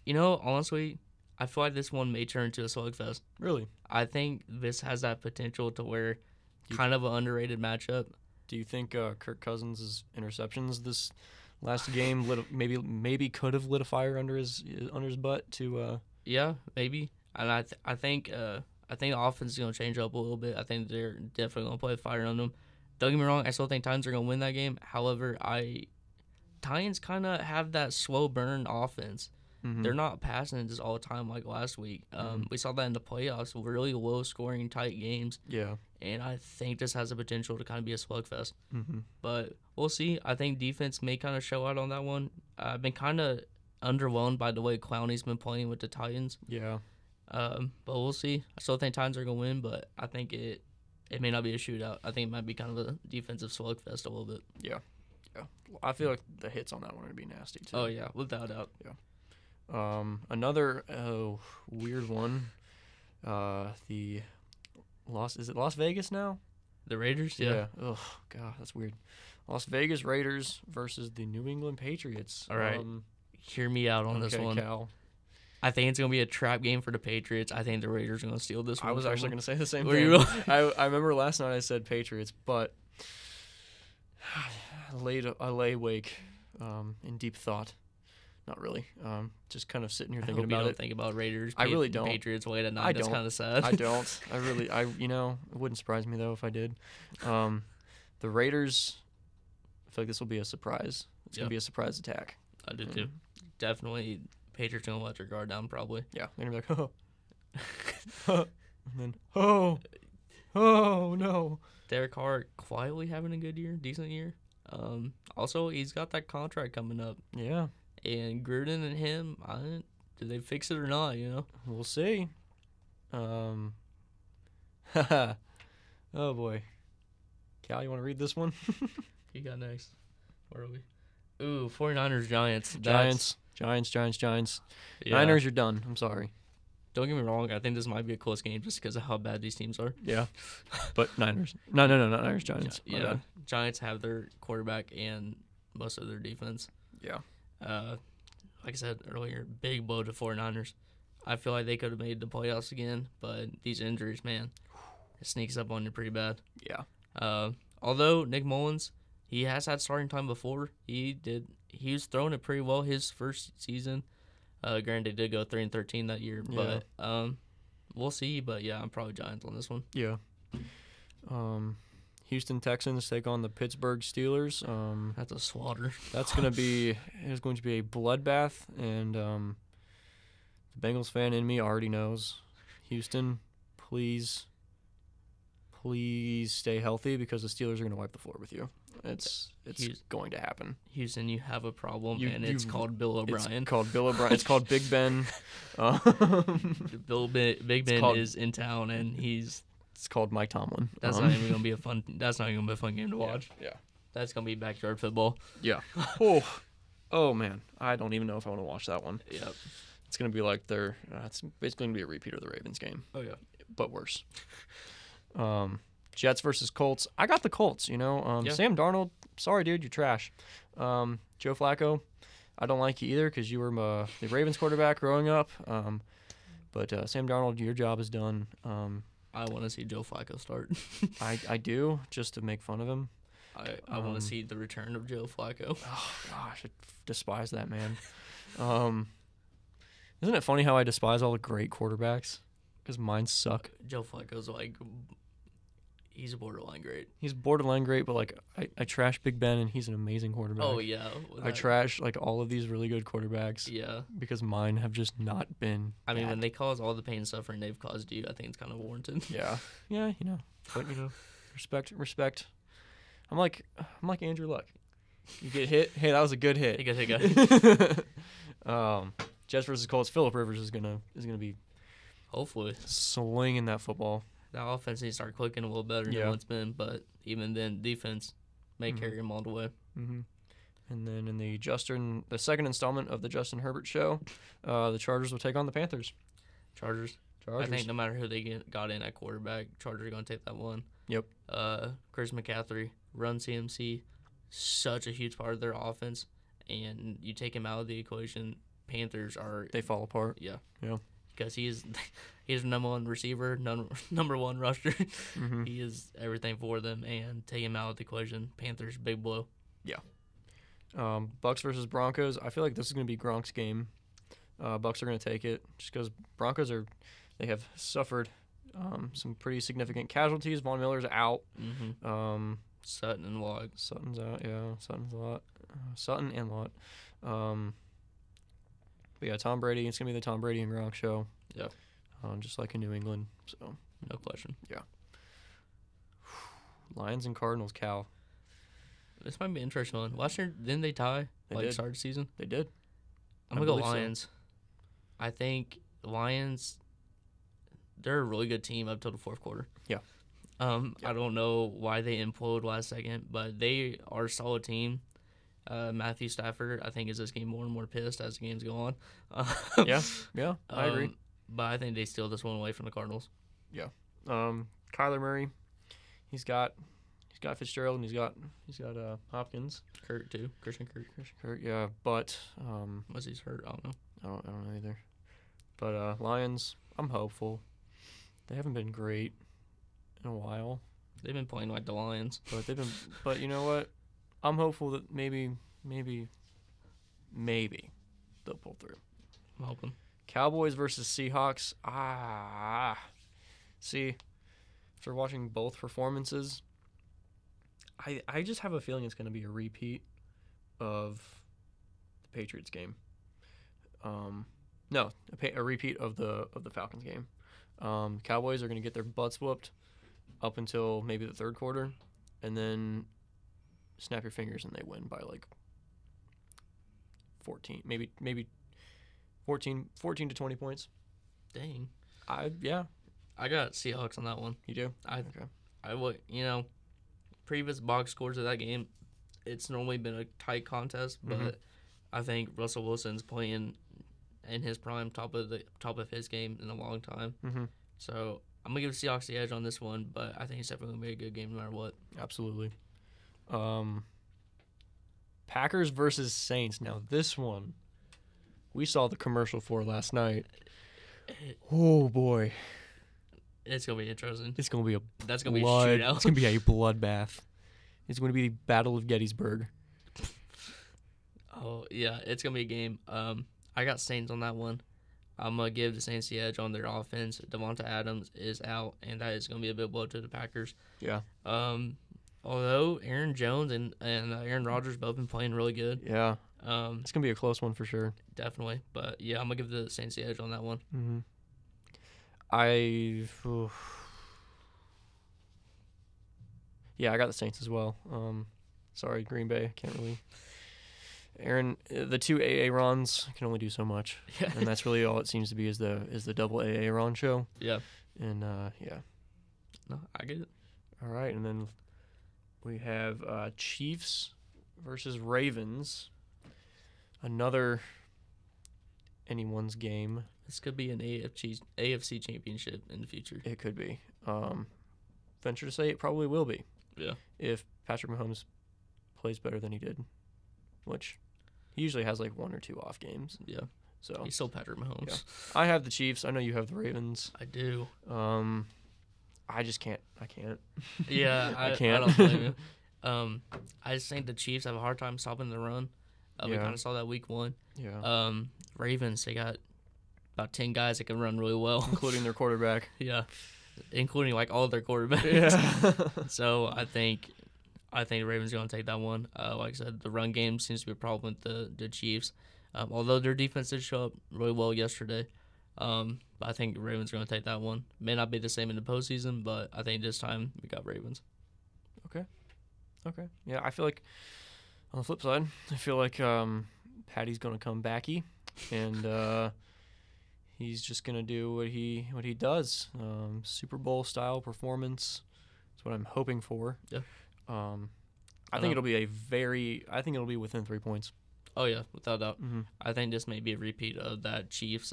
honestly, I feel like this one may turn into a slugfest. Really? I think this has that potential to where You- kind of an underrated matchup. Do you think Kirk Cousins' interceptions this last game maybe could have lit a fire under his butt to? Yeah, maybe. And I think the offense is gonna change up a little bit. I think they're definitely gonna play fire on them. Don't get me wrong. I still think Titans are gonna win that game. However, Titans kind of have that slow burn offense. Mhm. They're not passing it just all the time like last week. We saw that in the playoffs, really low scoring, tight games. Yeah. And I think this has the potential to kind of be a slugfest. Mm-hmm. But we'll see. I think defense may kind of show out on that one. I've been kind of underwhelmed by the way Clowney's been playing with the Titans. Yeah. But we'll see. I still think Titans are going to win, but I think it may not be a shootout. I think it might be kind of a defensive slugfest a little bit. Yeah. I feel like the hits on that one would be nasty too. Oh, yeah, without doubt. Another weird one. Is it Las Vegas now? The Raiders? Yeah. Oh, God, that's weird. Las Vegas Raiders versus the New England Patriots. All right. Hear me out on this one. Cal. I think it's going to be a trap game for the Patriots. I think the Raiders are going to steal this one. I was actually going to say the same Were thing. you really? I remember last night I said Patriots, but I lay awake in deep thought. Not really. Just kind of sitting here thinking about it. Think about Raiders. I really don't. Patriots late at night. That's kind of sad. I don't. It wouldn't surprise me though if I did. The Raiders, I feel like this will be a surprise. It's gonna be a surprise attack. I do too. Definitely, Patriots gonna let their guard down probably. Yeah, they're gonna be like, oh, and then oh no. Derek Carr quietly having a good year, decent year. Also, he's got that contract coming up. Yeah. And Gruden and him, do they fix it or not, you know? We'll see. Oh, boy. Cal, you want to read this one? You got next. Where are we? Ooh, 49ers, Giants. Giants. Yeah. Niners, you're done. I'm sorry. Don't get me wrong. I think this might be a close game just because of how bad these teams are. Yeah. But Niners. No, not Niners, Giants. Yeah. Giants have their quarterback and most of their defense. Yeah. Like I said earlier, big blow to 49ers. I feel like they could have made the playoffs again, but these injuries, man, it sneaks up on you pretty bad. Yeah. Although Nick Mullins, he has had starting time before. He was throwing it pretty well his first season. Granted, they did go 3-13 that year, but we'll see. But yeah, I'm probably Giants on this one. Yeah. Houston Texans take on the Pittsburgh Steelers. That's a slaughter. It's going to be a bloodbath, and the Bengals fan in me already knows. Houston, please stay healthy because the Steelers are going to wipe the floor with you. It's going to happen. Houston, you have a problem, and it's called Bill O'Brien. It's called Bill O'Brien. It's called Big Ben. Big Ben is in town, and It's called Mike Tomlin. That's not even gonna be a fun. That's not even gonna be a fun game to watch. Yeah. That's gonna be backyard football. Yeah. Oh man, I don't even know if I want to watch that one. Yep. It's gonna be like it's basically gonna be a repeat of the Ravens game. Oh yeah. But worse. Jets versus Colts. I got the Colts. You know, Sam Darnold. Sorry, dude, you're trash. Joe Flacco. I don't like you either because you were the Ravens quarterback growing up. But Sam Darnold, your job is done. I want to see Joe Flacco start. I do, just to make fun of him. I want to see the return of Joe Flacco. Oh, gosh, I despise that man. Isn't it funny how I despise all the great quarterbacks? Because mine suck. Joe Flacco's he's borderline great. He's borderline great, but I trash Big Ben, and he's an amazing quarterback. Oh, yeah. I trash all of these really good quarterbacks. Yeah. Because mine have just not been. I mean, when they cause all the pain and suffering they've caused you, I think it's kind of warranted. Yeah. Yeah, But, respect. I'm like Andrew Luck. You get hit. Hey, that was a good hit. Hey, Jets versus Colts. Phillip Rivers is gonna be hopefully slinging that football. That offense needs to start clicking a little better than it's been, but even then, defense may carry him all the way. Mm-hmm. And then in the second installment of the Justin Herbert show, the Chargers will take on the Panthers. Chargers. I think no matter who they got in at quarterback, Chargers are going to take that one. Yep. Chris McCaffrey, run CMC, such a huge part of their offense, and you take him out of the equation, Panthers are... They fall apart. Yeah. Yeah. because he's number one receiver, number one rusher. Mm-hmm. He is everything for them, and take him out of the equation. Panthers, big blow. Bucks versus Broncos. I feel like this is going to be Gronk's game. Bucks are going to take it just because Broncos they have suffered some pretty significant casualties. Von Miller's out. Mm-hmm. Sutton and Watt. Sutton's out. Yeah, Sutton's a lot. Sutton and Watt. But yeah, Tom Brady. It's going to be the Tom Brady and Gronk show. Yeah. Just like in New England. So No question. yeah. Lions and Cardinals. Cal. This might be an interesting one. Last year, didn't they tie? They did. Start of the season? They did. I'm going to go Lions. I think Lions, they're a really good team up till the fourth quarter. Yeah. I don't know why they imploded last second, but they are a solid team. Matthew Stafford, I think, is this game more and more pissed as the games go on. Yeah, I agree. But I think they steal this one away from the Cardinals. Yeah. Kyler Murray, he's got Fitzgerald and he's got Hopkins. Kurt too, Christian Kurt. Yeah, but Was he's hurt? I don't know. I don't know either. But Lions, I'm hopeful. They haven't been great in a while, They've been playing like the Lions. but you know what? I'm hopeful that maybe they'll pull through. I'm hoping. Cowboys versus Seahawks. See, after watching both performances, I just have a feeling it's going to be a repeat of the Patriots game. No, a repeat of the Falcons game. Cowboys are going to get their butts whooped up until maybe the third quarter, and then snap your fingers and they win by like 14, maybe 14 to 20 points. Dang. I got Seahawks on that one. You do? Okay. I would, previous box scores of that game, it's normally been a tight contest, but I think Russell Wilson's playing in his prime, top of his game in a long time. Mm-hmm. So I'm gonna give the Seahawks the edge on this one, but I think it's definitely gonna be a good game no matter what. Absolutely. Packers versus Saints. Now this one, we saw the commercial for last night. Oh boy, it's gonna be interesting. It's gonna be that's gonna be a shootout. It's gonna be a bloodbath. It's gonna be the Battle of Gettysburg. Oh yeah, it's gonna be a game. I got Saints on that one. I'm gonna give the Saints the edge on their offense. Devonta Adams is out, and that is gonna be a big blow to the Packers. Yeah. Although Aaron Jones and Aaron Rodgers both been playing really good. Yeah. It's gonna be a close one for sure. Definitely, but yeah, I'm gonna give the Saints the edge on that one. Mm-hmm. Yeah, I got the Saints as well. Sorry, Green Bay. Can't really. The two Aarons can only do so much, Yeah. and that's really all it seems to be is the double Aaron show. Yeah. And yeah. No, I get it. All right, and then we have Chiefs versus Ravens. Another anyone's game. This could be an AFC championship in the future. It could be. Venture to say it probably will be. Yeah. If Patrick Mahomes plays better than he did, which he usually has like one or two off games. Yeah. So He's still Patrick Mahomes. Yeah. I have the Chiefs. I know you have the Ravens. I do. I just can't. I can't. Yeah, I can't. I don't blame you. I just think the Chiefs have a hard time stopping the run. We Yeah. kind of saw that week one. Yeah. Ravens, they got about 10 guys that can run really well. Including their quarterback. Yeah. Including like all their quarterbacks. Yeah. So I think the Ravens are going to take that one. Like I said, the run game seems to be a problem with the Chiefs. Although their defense did show up really well yesterday. But I think the Ravens are going to take that one. May not be the same in the postseason, but I think this time we got Ravens. Okay. Yeah, I feel like on the flip side, I feel like Patty's going to come backy, and he's just going to do what he does. Super Bowl style performance. That's what I'm hoping for. Yeah. I think it'll be within 3 points. Oh yeah, without doubt. Mm-hmm. I think this may be a repeat of that Chiefs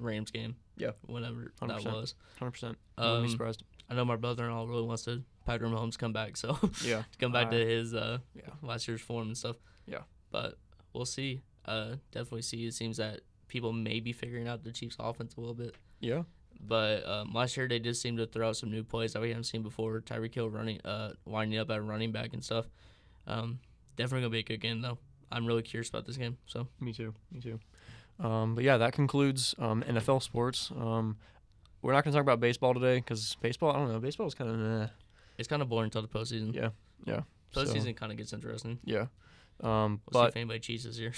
Rams game. Yeah. Whenever 100%. that was. 100%. I wouldn't be surprised. I know my brother-in-law really wants to Patrick Mahomes come back, so Yeah. to come back to his last year's form and stuff. Yeah. But we'll see. Definitely see. It seems that people may be figuring out the Chiefs' offense a little bit. Yeah. But last year they did seem to throw out some new plays that we haven't seen before. Tyreek Hill winding up at running back and stuff. Definitely gonna be a good game though. I'm really curious about this game. So Me too. But yeah, that concludes NFL sports. We're not gonna talk about baseball today because baseball, I don't know, baseball is kind of it's kind of boring until the postseason. Yeah. Postseason kind of gets interesting. Yeah. We'll see But if anybody cheats this year.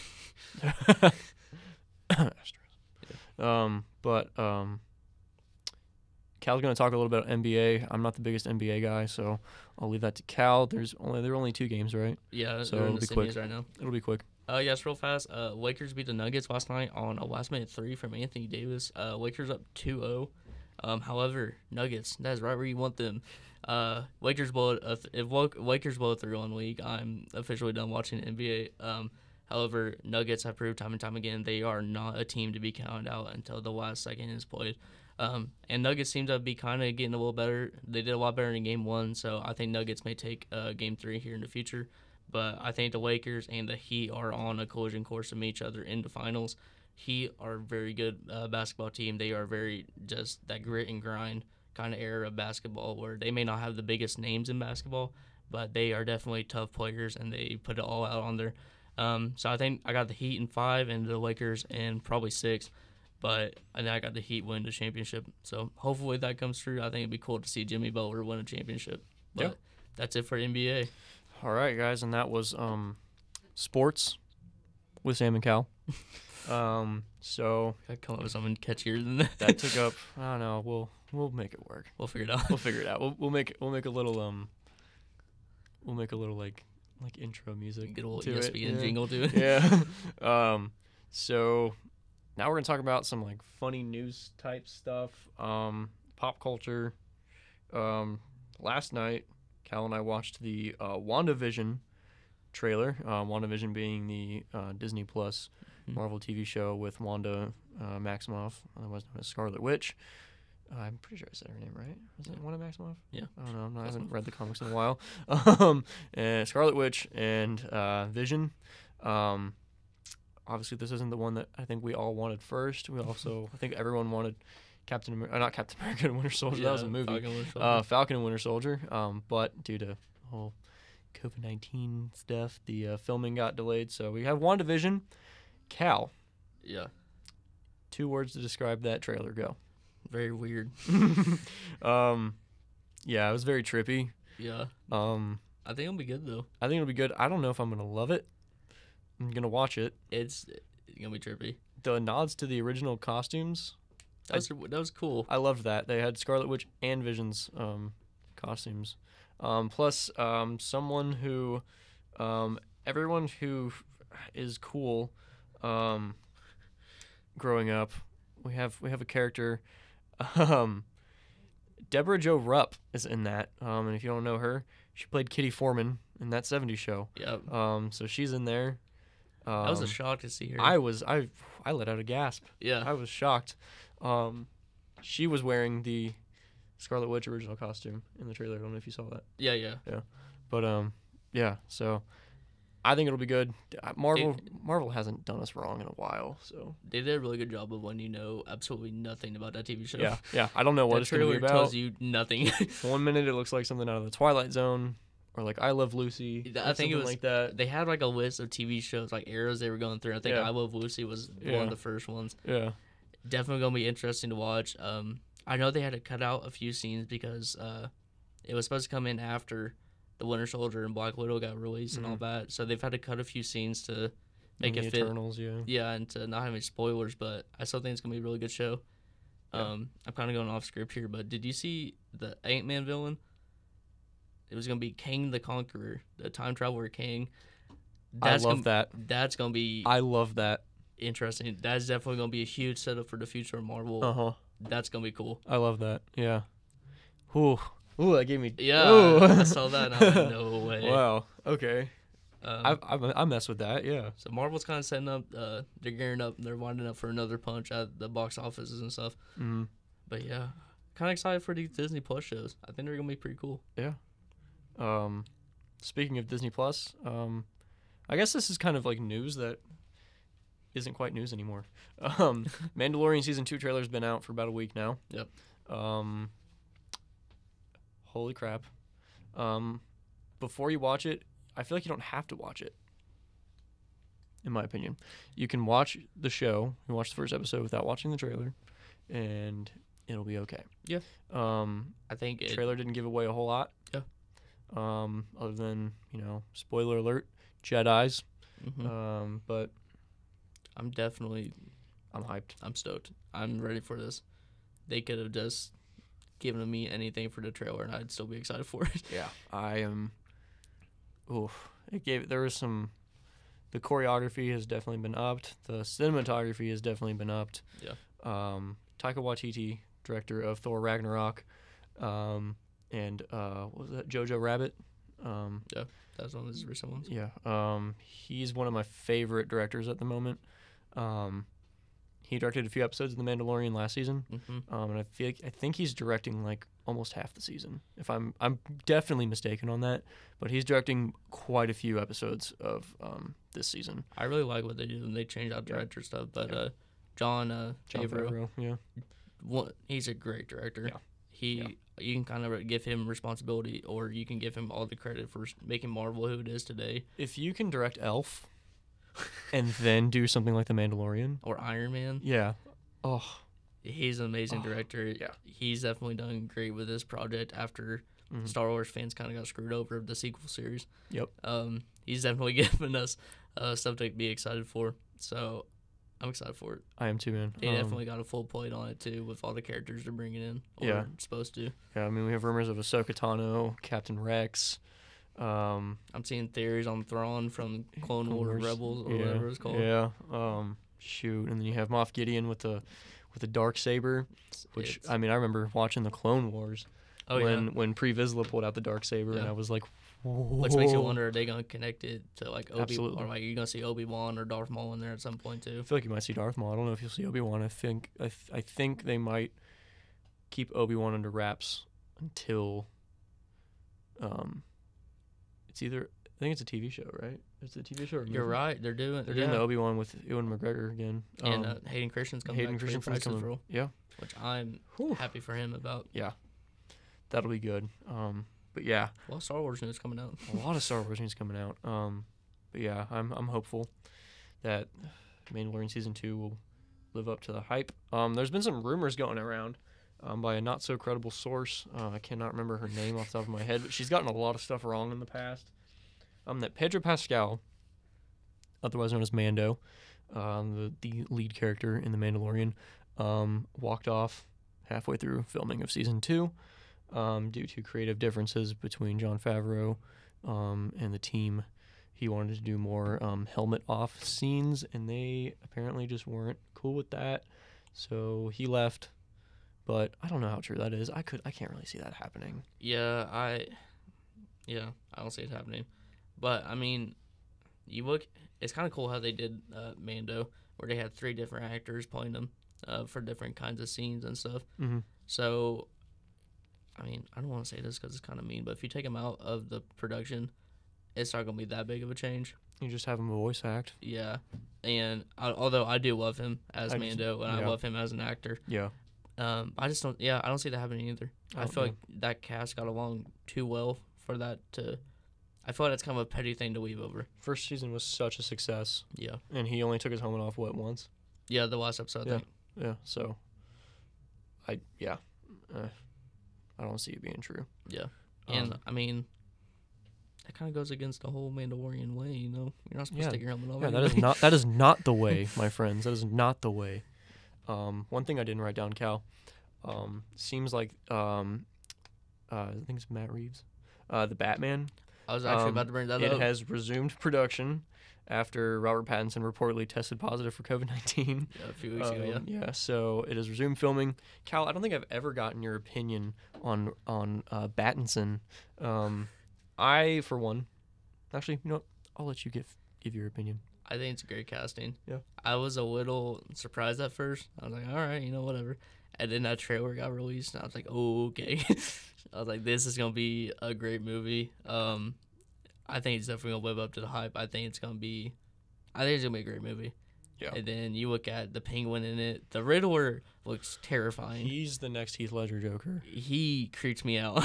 Cal's going to talk a little bit about NBA. I'm not the biggest NBA guy, so I'll leave that to Cal. There are only 2 games, right? Yeah, So they're in it'll the be quick. semis right now. It'll be quick. Yes, real fast. Lakers beat the Nuggets last night on a last-minute 3 from Anthony Davis. Lakers up 2-0. However, Nuggets, that is right where you want them. Lakers blow Lakers blow a 3-1 league, I'm officially done watching the NBA. However, Nuggets have proved time and time again they are not a team to be counted out until the last second is played. And Nuggets seem to be kind of getting a little better. They did a lot better in Game 1, so I think Nuggets may take Game 3 here in the future. But I think the Lakers and the Heat are on a collision course to meet each other in the finals. Heat are a very good basketball team. They are very just that grit and grind kind of era of basketball where they may not have the biggest names in basketball, but they are definitely tough players and they put it all out on there. So I think I got the Heat in 5 and the Lakers in probably 6. But I got the Heat win the championship. So hopefully that comes true. I think it'd be cool to see Jimmy Butler win a championship. But that's it for NBA. All right, guys, and that was sports with Sam and Cal. So Gotta come up with something catchier than that. that took up. I don't know. We'll make it work. We'll figure it out. We'll figure it out. We'll make a little like intro music. Get a little to ESPN it. jingle to it. Yeah. So now we're gonna talk about some like funny news type stuff, pop culture. Last night, Cal and I watched the WandaVision trailer. WandaVision being the Disney Plus Marvel TV show with Wanda Maximoff, otherwise known as Scarlet Witch. I'm pretty sure I said her name right. Was it Wanda Maximoff? Yeah. I don't know. I haven't read the comics in a while. And Scarlet Witch and Vision. Obviously, this isn't the one that I think we all wanted first. I think everyone wanted not Captain America and Winter Soldier. That was a movie. Falcon and Winter Soldier. But due to whole COVID-19 stuff, the filming got delayed. So we have WandaVision. Cal. Yeah. 2 words to describe that trailer. Go. Very weird. Yeah, it was very trippy. Yeah. I think it'll be good though. I think it'll be good. I don't know if I'm gonna love it. I'm gonna watch it. It's gonna be trippy. The nods to the original costumes. That was cool. I loved that. They had Scarlet Witch and Vision's costumes. Plus, someone who, everyone who is cool, growing up, we have a character, Deborah Jo Rupp is in that. And if you don't know her, she played Kitty Foreman in that '70s show. Yep. So she's in there. That was a shock to see her. I let out a gasp. Yeah. I was shocked. She was wearing the Scarlet Witch original costume in the trailer. I don't know if you saw that. Yeah. But yeah. So I think it'll be good. Marvel hasn't done us wrong in a while, so they did a really good job of when you know absolutely nothing about that TV show. Yeah. I don't know what it's going to be about. Tells you nothing. 1 minute it looks like something out of the Twilight Zone. Or like I Love Lucy. I think it was like that. They had like a list of TV shows, like eras they were going through. I think I Love Lucy was one of the first ones. Yeah. Definitely gonna be interesting to watch. I know they had to cut out a few scenes because it was supposed to come in after the Winter Soldier and Black Widow got released and all that. So they've had to cut a few scenes to make it fit. Eternals, yeah, and to not have any spoilers. But I still think it's gonna be a really good show. I'm kind of going off script here, but did you see the Ant-Man villain? It was going to be Kang the Conqueror, the time traveler Kang. I love that. That's going to be... I love that. Interesting. That's definitely going to be a huge setup for the future of Marvel. Uh-huh. That's going to be cool. I love that. Yeah. Ooh, that gave me... Yeah, ooh. I saw that and I was like, no way. Wow. Okay. I mess with that, yeah. So Marvel's kind of setting up, they're gearing up, and they're winding up for another punch at the box offices and stuff. Mm-hmm. But yeah, kind of excited for these Disney Plus shows. I think they're going to be pretty cool. Yeah. Speaking of Disney Plus, I guess this is kind of like news that isn't quite news anymore. Mandalorian season 2 trailer's been out for about a week now. Yep. Holy crap. Before you watch it, I feel like you don't have to watch it. In my opinion, you can watch the show, you watch the first episode without watching the trailer, and it'll be okay. Yeah. I think the trailer didn't give away a whole lot. Yeah. Other than, spoiler alert, Jedis. Mm-hmm. But I'm hyped. I'm stoked. I'm ready for this. They could have just given me anything for the trailer, and I'd still be excited for it. Yeah, I am. There was some. The choreography has definitely been upped. The cinematography has definitely been upped. Yeah. Taika Waititi, director of Thor Ragnarok, and what was that? Jojo Rabbit. Yeah, that's one of his recent ones. Yeah. He's one of my favorite directors at the moment. He directed a few episodes of The Mandalorian last season, and I think he's directing like almost half the season. If I'm definitely mistaken on that, but he's directing quite a few episodes of this season. I really like what they do, and they change out director stuff. But John Favreau, he's a great director. Yeah. You can kind of give him responsibility, or you can give him all the credit for making Marvel who it is today. If you can direct Elf. And then do something like The Mandalorian. Or Iron Man. Yeah. Oh. He's an amazing director. Yeah. He's definitely done great with this project after Star Wars fans kind of got screwed over the sequel series. Yep. He's definitely given us stuff to be excited for. So I'm excited for it. I am too, man. They definitely got a full plate on it, too, with all the characters they're bringing in. Or supposed to. Yeah, I mean, we have rumors of Ahsoka Tano, Captain Rex. I'm seeing theories on Thrawn from Clone Wars Rebels or whatever it's called. Yeah. Shoot, and then you have Moff Gideon with the dark saber, which I remember watching the Clone Wars when Pre Vizsla pulled out the dark saber, and I was like, whoa. Which makes you wonder, are they gonna connect it to like Obi-Wan, or like you're gonna see Obi-Wan or Darth Maul in there at some point too? I feel like you might see Darth Maul. I don't know if you'll see Obi-Wan. I think they might keep Obi-Wan under wraps until it's either, I think it's a TV show, right? It's a TV show. Or You're right. They're doing the Obi-Wan with Ewan McGregor again. And Hayden Christensen's coming back. Role, yeah. Which I'm happy for him about. Yeah. That'll be good. But yeah. A lot of Star Wars news coming out. But yeah, I'm hopeful that Mandalorian Season 2 will live up to the hype. There's been some rumors going around by a not-so-credible source. I cannot remember her name off the top of my head, but she's gotten a lot of stuff wrong in the past. That Pedro Pascal, otherwise known as Mando, the lead character in The Mandalorian, walked off halfway through filming of Season 2 due to creative differences between Jon Favreau and the team. He wanted to do more helmet-off scenes, and they apparently just weren't cool with that, so he left. But I don't know how true that is. I can't really see that happening. Yeah, I don't see it happening. But I mean, it's kind of cool how they did Mando, where they had 3 different actors playing them for different kinds of scenes and stuff. Mm-hmm. So, I mean, I don't want to say this because it's kind of mean, but if you take them out of the production, it's not going to be that big of a change. You just have him a voice act. Yeah, and although I do love him as Mando, and I love him as an actor. Yeah. I just don't. Yeah, I don't see that happening either. I feel like that cast got along too well for that to. I feel like that's kind of a petty thing to weave over. First season was such a success. Yeah. And he only took his helmet off once. Yeah, the last episode. I think. Yeah. So. I don't see it being true. Yeah, and I mean, that kind of goes against the whole Mandalorian way. You know, you're not supposed to take your helmet off. Yeah, that is not the way, my friends. That is not the way. One thing I didn't write down, Cal, seems like I think it's Matt Reeves, the Batman. I was actually about to bring that up. It has resumed production after Robert Pattinson reportedly tested positive for COVID-19. Yeah, a few weeks ago. Yeah, so it has resumed filming. Cal, I don't think I've ever gotten your opinion on Pattinson. I, for one, actually, you know what? I'll let you give your opinion. I think it's a great casting. Yeah. I was a little surprised at first. I was like, all right, whatever. And then that trailer got released, and I was like, oh, okay. I was like, this is going to be a great movie. I think it's definitely going to live up to the hype. I think it's going to be a great movie. Yeah. And then you look at the Penguin in it. The Riddler looks terrifying. He's the next Heath Ledger Joker. He creeps me out.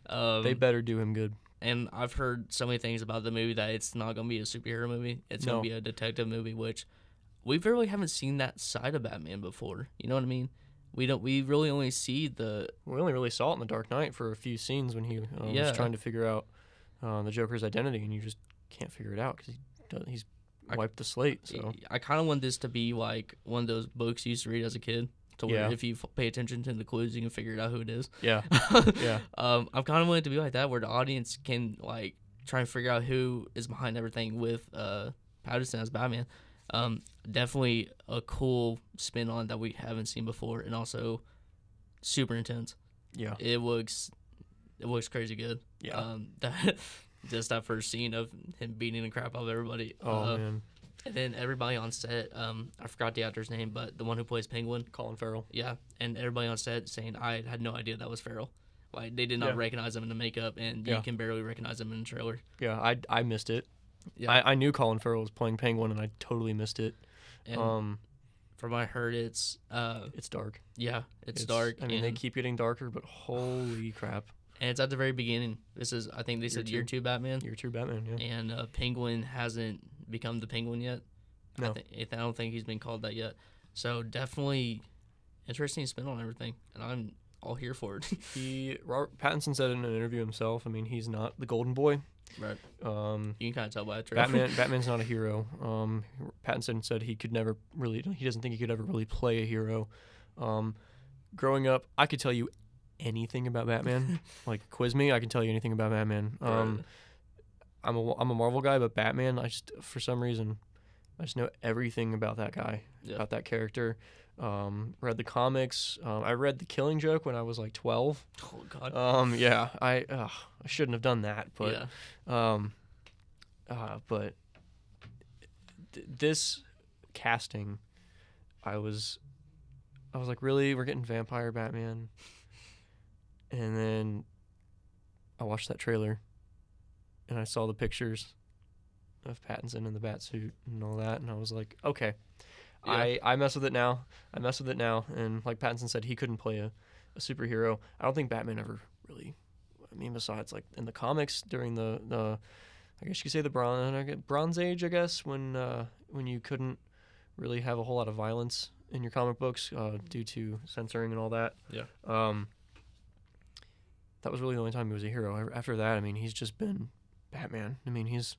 Yeah. They better do him good. And I've heard so many things about the movie that it's not going to be a superhero movie. It's going to be a detective movie, which we really haven't seen that side of Batman before. You know what I mean? We really only see We only really saw it in The Dark Knight for a few scenes when he was trying to figure out the Joker's identity, and you just can't figure it out because he's wiped the slate. So I kind of want this to be like one of those books you used to read as a kid, to where if you pay attention to the clues, you can figure it out who it is. Yeah, yeah. I kind of want it to be like that, where the audience can like try and figure out who is behind everything with Pattinson as Batman. Definitely a cool spin on that we haven't seen before, and also super intense. Yeah, it looks crazy good. Yeah, that first scene of him beating the crap out of everybody. Oh man. And then everybody on set, I forgot the actor's name, but the one who plays Penguin, Colin Farrell. Yeah, and everybody on set saying I had no idea that was Farrell. Like they did not recognize him in the makeup, and you can barely recognize him in the trailer. Yeah, I missed it. Yeah, I knew Colin Farrell was playing Penguin, and I totally missed it. And from what I heard, it's dark. Yeah, it's dark. I mean, they keep getting darker, but holy crap! And it's at the very beginning. I think they said year 2 Batman. Year 2 Batman, yeah. And Penguin hasn't become the Penguin yet. No. I don't think he's been called that yet. So definitely interesting spin on everything, and I'm all here for it. Robert Pattinson said in an interview himself, I mean, he's not the golden boy. Right. You can kind of tell by the trailer. Batman's not a hero. Pattinson said he doesn't think he could ever really play a hero. Growing up, I could tell you anything about Batman. Like, quiz me, I can tell you anything about Batman. Right. I'm a Marvel guy, but Batman, for some reason, I just know everything about that guy, about that character. Read the comics. I read The Killing Joke when I was like 12. Oh God. Yeah, I shouldn't have done that, but but this casting, I was like, really, we're getting vampire Batman, and then I watched that trailer, and I saw the pictures of Pattinson in the bat suit and all that, and I was like, okay. Yeah. I mess with it now. And like Pattinson said, he couldn't play a superhero. I don't think Batman ever really. I mean, besides like in the comics during the I guess you could say the Bronze Age, I guess, when you couldn't really have a whole lot of violence in your comic books due to censoring and all that. Yeah. That was really the only time he was a hero. After that, I mean, he's just been Batman. I mean, he's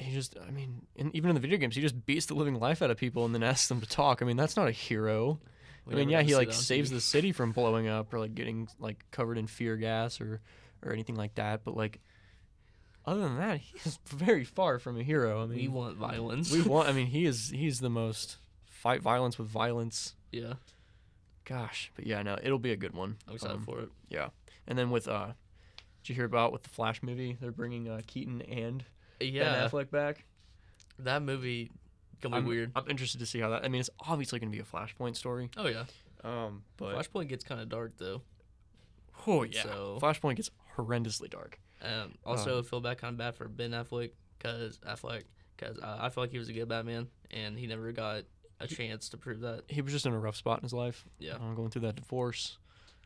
just, I mean, even in the video games, he just beats the living life out of people and then asks them to talk. I mean, that's not a hero. I mean, yeah, he like saves the city from blowing up or like getting like covered in fear gas or anything like that. But like, other than that, he's very far from a hero. I mean, we want violence. I mean, he's the most fight violence with violence. Yeah. Gosh, but yeah, no, it'll be a good one. I'm excited for it. Yeah, and then with did you hear about with the Flash movie? They're bringing Keaton and Ben Affleck back. That movie gonna be weird. I'm interested to see how that. I mean, it's obviously gonna be a Flashpoint story. Oh yeah. But Flashpoint gets kind of dark though. Oh yeah. So, Flashpoint gets horrendously dark. Also, I feel kind of bad for Ben Affleck because I feel like he was a good Batman and he never got a chance to prove that. He was just in a rough spot in his life. Yeah. Going through that divorce.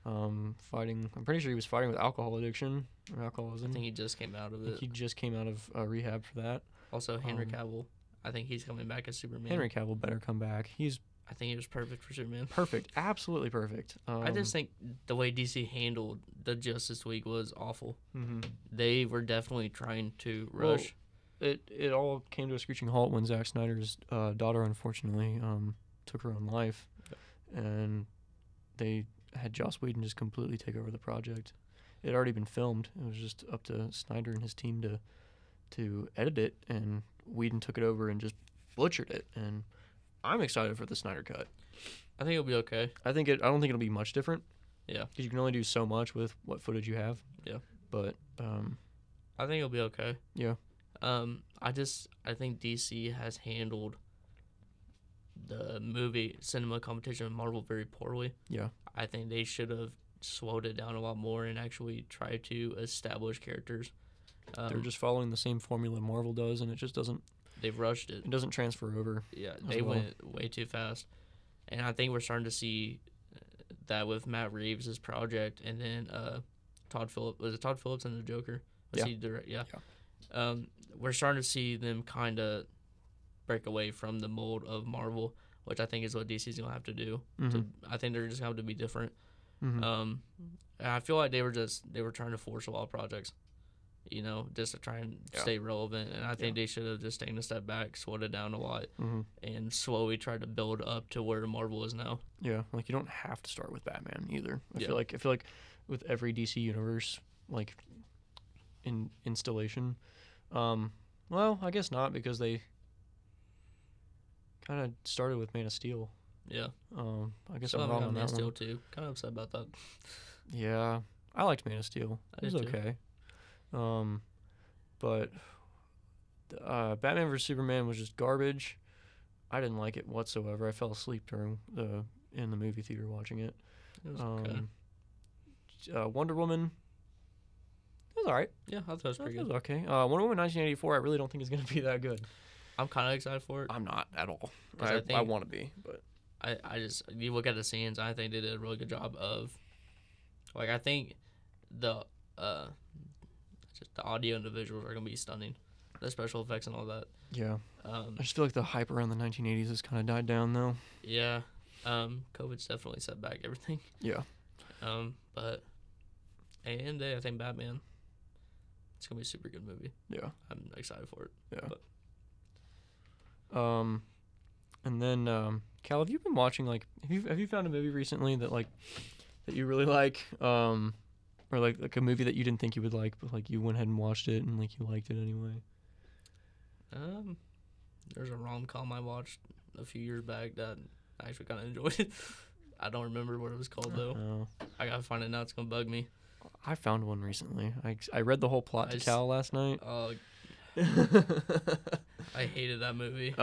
Fighting. I'm pretty sure he was fighting with alcohol addiction or alcoholism. I think he just came out of it. He just came out of rehab for that. Also, Henry Cavill. I think he's coming back as Superman. Henry Cavill better come back. I think he was perfect for Superman. Perfect. Absolutely perfect. I just think the way DC handled the Justice League was awful. Mm-hmm. They were definitely trying to rush. Well, it all came to a screeching halt when Zack Snyder's daughter, unfortunately, took her own life. And they had Joss Whedon just completely take over the project. It had already been filmed. It was just up to Snyder and his team to edit it, and Whedon took it over and just butchered it. And I'm excited for the Snyder cut. I think it'll be okay. I don't think it'll be much different. Yeah, because you can only do so much with what footage you have. Yeah, but I think it'll be okay. Yeah. I think DC has handled the movie cinema competition with Marvel very poorly. Yeah. I think they should have slowed it down a lot more and actually tried to establish characters. They're just following the same formula Marvel does, and it just doesn't they've rushed it. It doesn't transfer over. Yeah, they went way too fast, and I think we're starting to see that with Matt Reeves' project, and then Todd Phillips and the Joker? Was he direct? Yeah. We're starting to see them kind of break away from the mold of Marvel, which I think is what DC's gonna have to do. Mm-hmm. I think they're just gonna have to be different. Mm-hmm. And I feel like they were trying to force a lot of projects, just to try and stay relevant. And I think they should have just taken a step back, slowed it down a lot, and slowly tried to build up to where Marvel is now. Yeah, like you don't have to start with Batman either. I feel like with every DC universe like in installation, well, I guess not, because they kind of started with Man of Steel. Yeah. I guess I'm wrong on that Man of Steel one. too. Kind of upset about that. Yeah, I liked Man of Steel. It was okay. But Batman vs Superman was just garbage. I didn't like it whatsoever. I fell asleep in the movie theater watching it. It was okay. Wonder Woman. It was alright. Yeah, I thought it was pretty It good. was okay. Wonder Woman 1984. I really don't think is going to be that good. I'm kind of excited for it. I'm not at all. 'Cause I want to be, but I just, you look at the scenes, I think they did a really good job of, like, I think the audio and the visuals are gonna be stunning, the special effects and all that. yeah. I just feel like the hype around the 1980s has kind of died down though. Yeah, COVID's definitely set back everything. Yeah. But at the end of the day, I think Batman, it's gonna be a super good movie. Yeah. I'm excited for it. Yeah. But. And then Cal, have you been watching have you found a movie recently that you really like, or like a movie that you didn't think you would like, but like you went ahead and watched it and like you liked it anyway? There's a rom-com I watched a few years back that I actually kind of enjoyed. I don't remember what it was called though. Oh. I gotta find it now. It's gonna bug me. I found one recently. I read the whole plot to Cal last night. I hated that movie.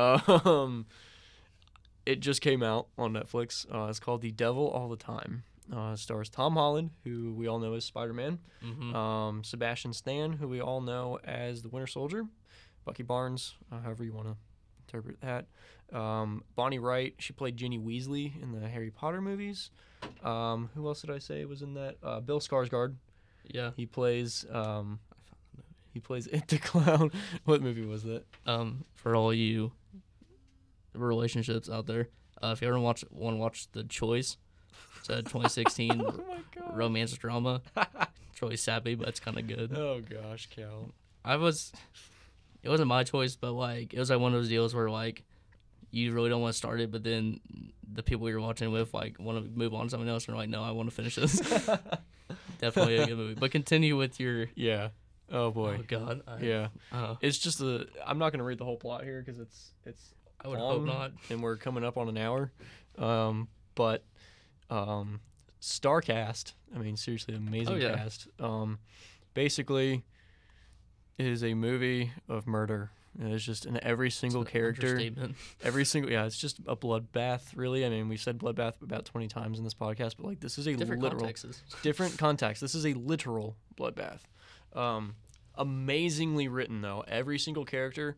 It just came out on Netflix. It's called The Devil All the Time. It stars Tom Holland, who we all know as Spider-Man. Mm-hmm. Sebastian Stan, who we all know as the Winter Soldier. Bucky Barnes, however you want to interpret that. Bonnie Wright, she played Ginny Weasley in the Harry Potter movies. Who else did I say was in that? Bill Skarsgård. Yeah. He plays It the Clown. What movie was that? For all you relationships out there, if you ever want to watch The Choice, it's a 2016 romance drama. It's really sappy, but it's kind of good. Oh gosh, Cal. It wasn't my choice, but like it was like one of those deals where like you really don't want to start it, but then the people you're watching with like want to move on to someone else, and they're like, no, I want to finish this. Definitely a good movie. But continue with your. Yeah. Oh boy. Oh God. Yeah. It's just I'm not gonna read the whole plot here because it's. I would hope not. And we're coming up on an hour. But star cast. I mean, seriously, amazing cast. Basically, it is a movie of murder. It's just in every single character. It's just a bloodbath, really. I mean, we've said bloodbath about 20 times in this podcast, but like this is a different context. This is a literal bloodbath. Amazingly written though. Every single character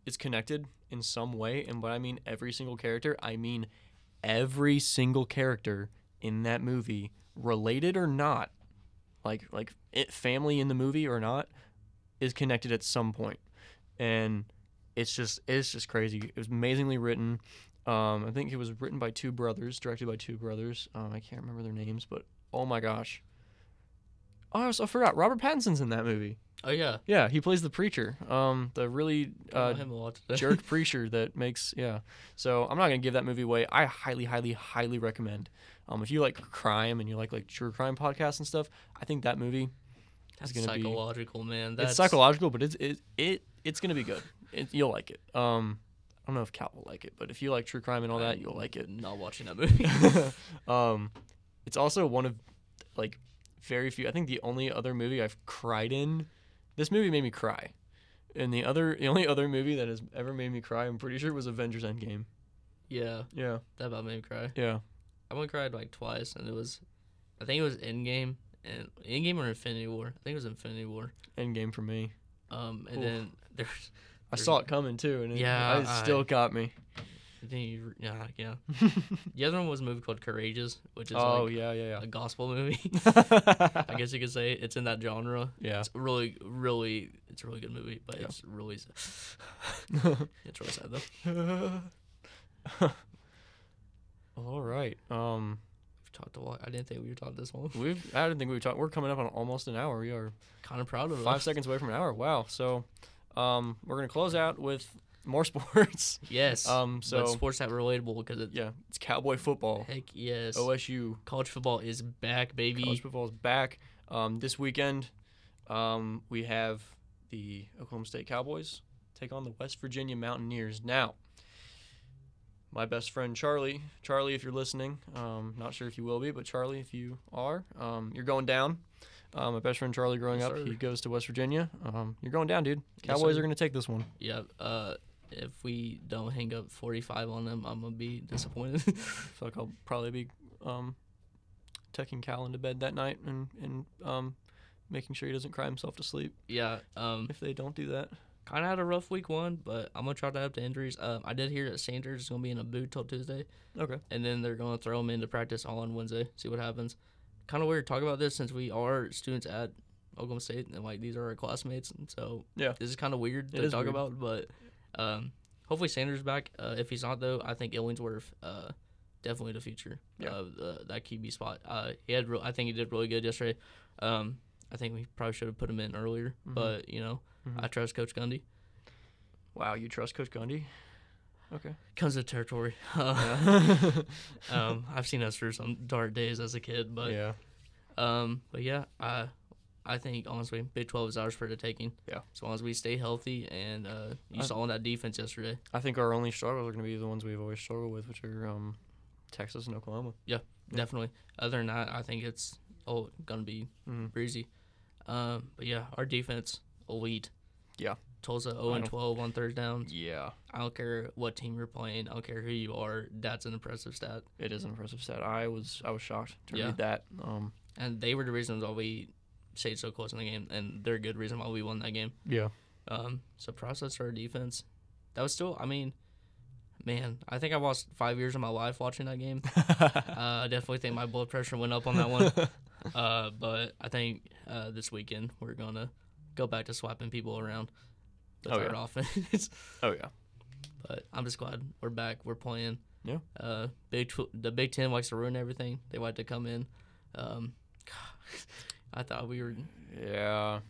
is connected in some way, and when I mean every single character, I mean every single character in that movie, related or not, like family in the movie or not, is connected at some point. And it's just crazy. It was amazingly written. I think it was written by two brothers, directed by two brothers. I can't remember their names, but oh my gosh. Oh, I forgot. Robert Pattinson's in that movie. Oh yeah. Yeah, he plays the preacher. The really him a lot today. jerk preacher that makes So I'm not gonna give that movie away. I highly, highly, highly recommend. If you like crime and you like true crime podcasts and stuff, I think that movie is gonna be psychological, man. It's psychological, but it's gonna be good. You'll like it. I don't know if Cal will like it, but if you like true crime and all that, you'll like it. Not watching that movie. It's also one of like very few. I think the only other movie I've cried in. This movie made me cry, and the only other movie that has ever made me cry, I'm pretty sure, was Avengers Endgame. Yeah. Yeah. That about made me cry. Yeah. I only cried like twice, and I think it was Endgame or Infinity War. I think it was Infinity War. Endgame for me. And Oof. then I there's saw it coming too, and Yeah, it still got me. yeah. The other one was a movie called Courageous, which is Oh like yeah. a gospel movie. I guess you could say it's in that genre. Yeah. It's really it's a really good movie, but Yeah. it's really sad though. All right. We've talked a lot. I didn't think we were talking this long. I didn't think we talked. We're coming up on almost an hour. We are Kind of proud of 5 us. seconds away from an hour. Wow. So, we're gonna close out with more sports. Yes. So but sports that relatable because it's Cowboy football. heck yes. OSU College football is back, baby. college football is back. This weekend, we have the Oklahoma State Cowboys take on the West Virginia Mountaineers. Now, my best friend Charlie, if you're listening, not sure if you will be, but Charlie, if you are, you're going down. My best friend Charlie, growing Yes, up, sir. he goes to West Virginia. You're going down, dude. Yes, Cowboys sir. are going to take this one. Yeah. If we don't hang up 45 on them, I'm gonna be disappointed. I feel like I'll probably be tucking Cal into bed that night and making sure he doesn't cry himself to sleep Yeah. if they don't do that. Kind of had a rough week one, but I'm gonna chalk that up to injuries. I did hear that Sanders is gonna be in a boot till Tuesday, Okay. and then they're gonna throw him into practice all on Wednesday. See what happens. Kind of weird to talk about this since we are students at Oklahoma State and like these are our classmates, and so Yeah. this is kind of weird It to is talk weird. about. But hopefully Sanders is back. If he's not though, I think Illingsworth definitely the future of that QB spot. I think he did really good yesterday. I think we probably should have put him in earlier, but I trust Coach Gundy. Wow, you trust Coach Gundy? Okay. Comes with territory. Yeah. I've seen us through some dark days as a kid, but yeah. I think honestly, Big 12 is ours for the taking. Yeah. As long as we stay healthy, and you saw in that defense yesterday. I think our only struggles are going to be the ones we've always struggled with, which are Texas and Oklahoma. Yeah, definitely. Other than that, I think it's gonna be breezy. But yeah, our defense elite. Yeah. Tulsa 0-12 on third downs. Yeah. I don't care what team you're playing. I don't care who you are. That's an impressive stat. It is an impressive stat. I was shocked to Yeah. read that. And they were the reasons why we stayed so close in the game, and they're a good reason why we won that game. Yeah. So process our defense. That was still, I mean, man, I think I lost 5 years of my life watching that game. I definitely think my blood pressure went up on that one. But I think this weekend we're going to go back to swapping people around with our offense. Oh, yeah. But I'm just glad we're back. We're playing. Yeah. The Big Ten likes to ruin everything. They like to come in. I thought we were. Yeah.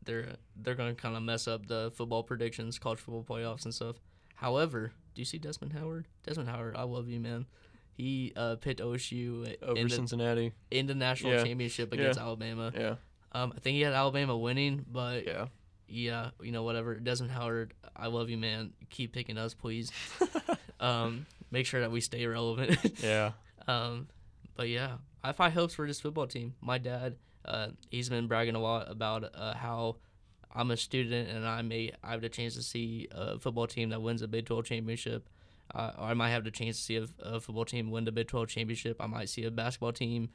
They're going to kind of mess up the football predictions, college football playoffs and stuff. However, do you see Desmond Howard? Desmond Howard, I love you, man. He picked OSU Over Cincinnati. in the national championship against Alabama. Yeah. I think he had Alabama winning, but Yeah. whatever. Desmond Howard, I love you, man. Keep picking us, please. Make sure that we stay relevant. Yeah. But yeah, I have high hopes for this football team. My dad, he's been bragging a lot about how I'm a student and I have the chance to see a football team that wins a Big 12 championship. Or I might have the chance to see a football team win the Big 12 championship. I might see a basketball team,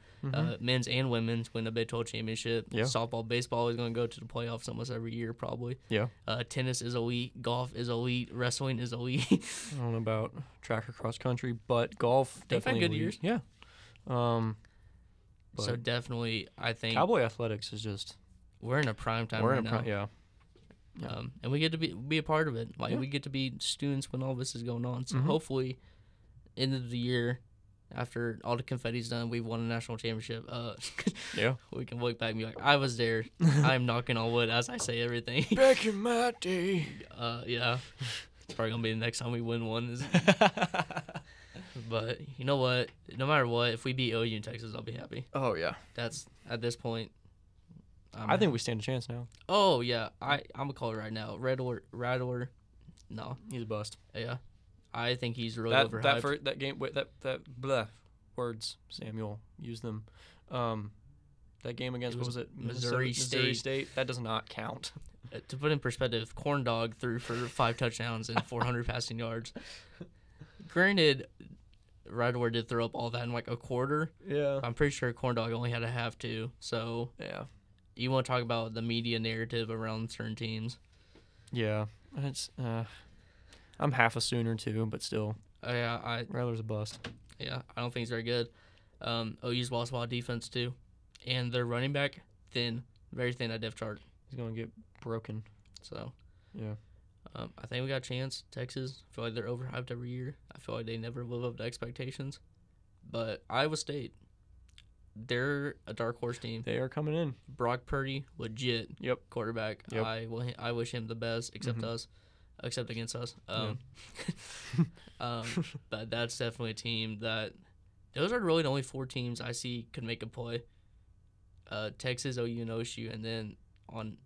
men's and women's, win the Big 12 championship. Yeah. Softball, baseball is going to go to the playoffs almost every year, probably. Yeah. Tennis is elite. Golf is elite. Wrestling is elite. I don't know about track or cross country, but golf They've had definitely. good years. Yeah. But So definitely, I think Cowboy athletics is just. we're in a prime time We're right in a now. yeah. Yeah. And we get to be a part of it. Like we get to be students when all this is going on. So hopefully, end of the year, after all the confetti's done, we've won a national championship. Yeah. We can look back and be like, I was there. I'm knocking on wood as I say everything. Back in my day. Yeah. It's probably gonna be the next time we win one. But you know what? No matter what, if we beat OU in Texas, I'll be happy. Oh yeah. That's at this point. I think we stand a chance now. Oh yeah, I'm gonna call it right now. Rattler, no, He's a bust. yeah, I think he's really That overhyped. that game. Wait, that blah words. Samuel, use them. That game against what was it? Missouri State. That does not count. To put in perspective, Corn Dog threw for 5 touchdowns and 400 passing yards. Granted, Rattler did throw up all that in like a quarter. Yeah. I'm pretty sure Corn Dog only had a half too. So Yeah. you want to talk about the media narrative around certain teams? Yeah, it's I'm half a Sooner too, but still, Yeah, Rattler's a bust. I don't think he's very good. OU's lost a lot of defense too, and their running back thin, very thin at depth chart. He's gonna get broken. So Yeah. I think we got a chance. Texas, I feel like they're overhyped every year. I feel like they never live up to expectations. But Iowa State, they're a dark horse team. They are coming in. Brock Purdy, legit. Yep. Quarterback. Yep. I wish him the best, except us, except against us. But that's definitely a team that those are really the only 4 teams I see could make a play. Texas, OU, and OSU, and then on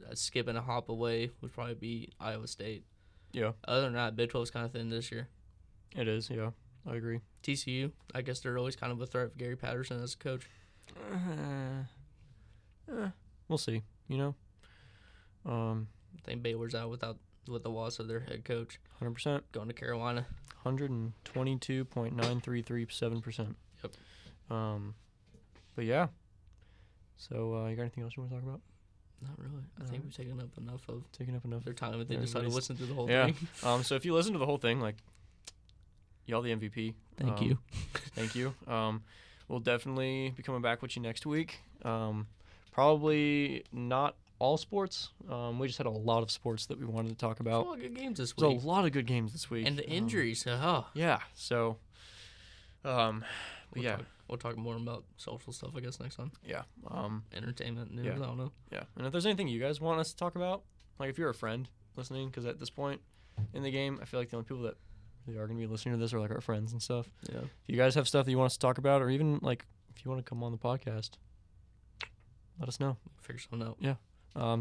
a skip and a hop away would probably be Iowa State. Yeah. Other than that, Big 12 is kind of thin this year. It is. Yeah, I agree. TCU, I guess they're always kind of a threat of Gary Patterson as a coach. We'll see. I think Baylor's out with the loss of their head coach 100%. going to Carolina. 122.9337%. Yep. But yeah. So you got anything else you want to talk about? Not really. I think we've taken up enough of their time if they decide to listen to the whole thing. So if you listen to the whole thing, like, y'all the MVP. Thank you. Thank you. We'll definitely be coming back with you next week. Probably not all sports. We just had a lot of sports that we wanted to talk about. There's a lot of good games this week. There's a lot of good games this week. And the injuries. Yeah. So, We'll talk more about social stuff, I guess, next time. Yeah. Entertainment news, yeah. I don't know. Yeah. And if there's anything you guys want us to talk about, like if you're a friend listening, because at this point in the game, I feel like the only people that really are going to be listening to this are like our friends and stuff. Yeah. If you guys have stuff that you want us to talk about, or even like if you want to come on the podcast, let us know. Figure something out. Yeah.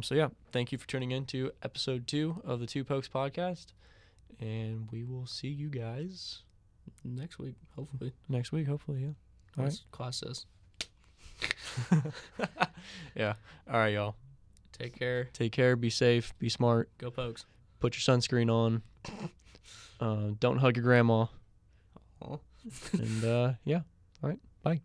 So yeah, thank you for tuning in to episode 2 of the Two Pokes podcast, and we will see you guys next week, hopefully. Yeah. All right. Class says. Yeah. All right, y'all. Take care. Be safe. Be smart. Go Pokes. Put your sunscreen on. Don't hug your grandma. Aw. And yeah. All right. Bye.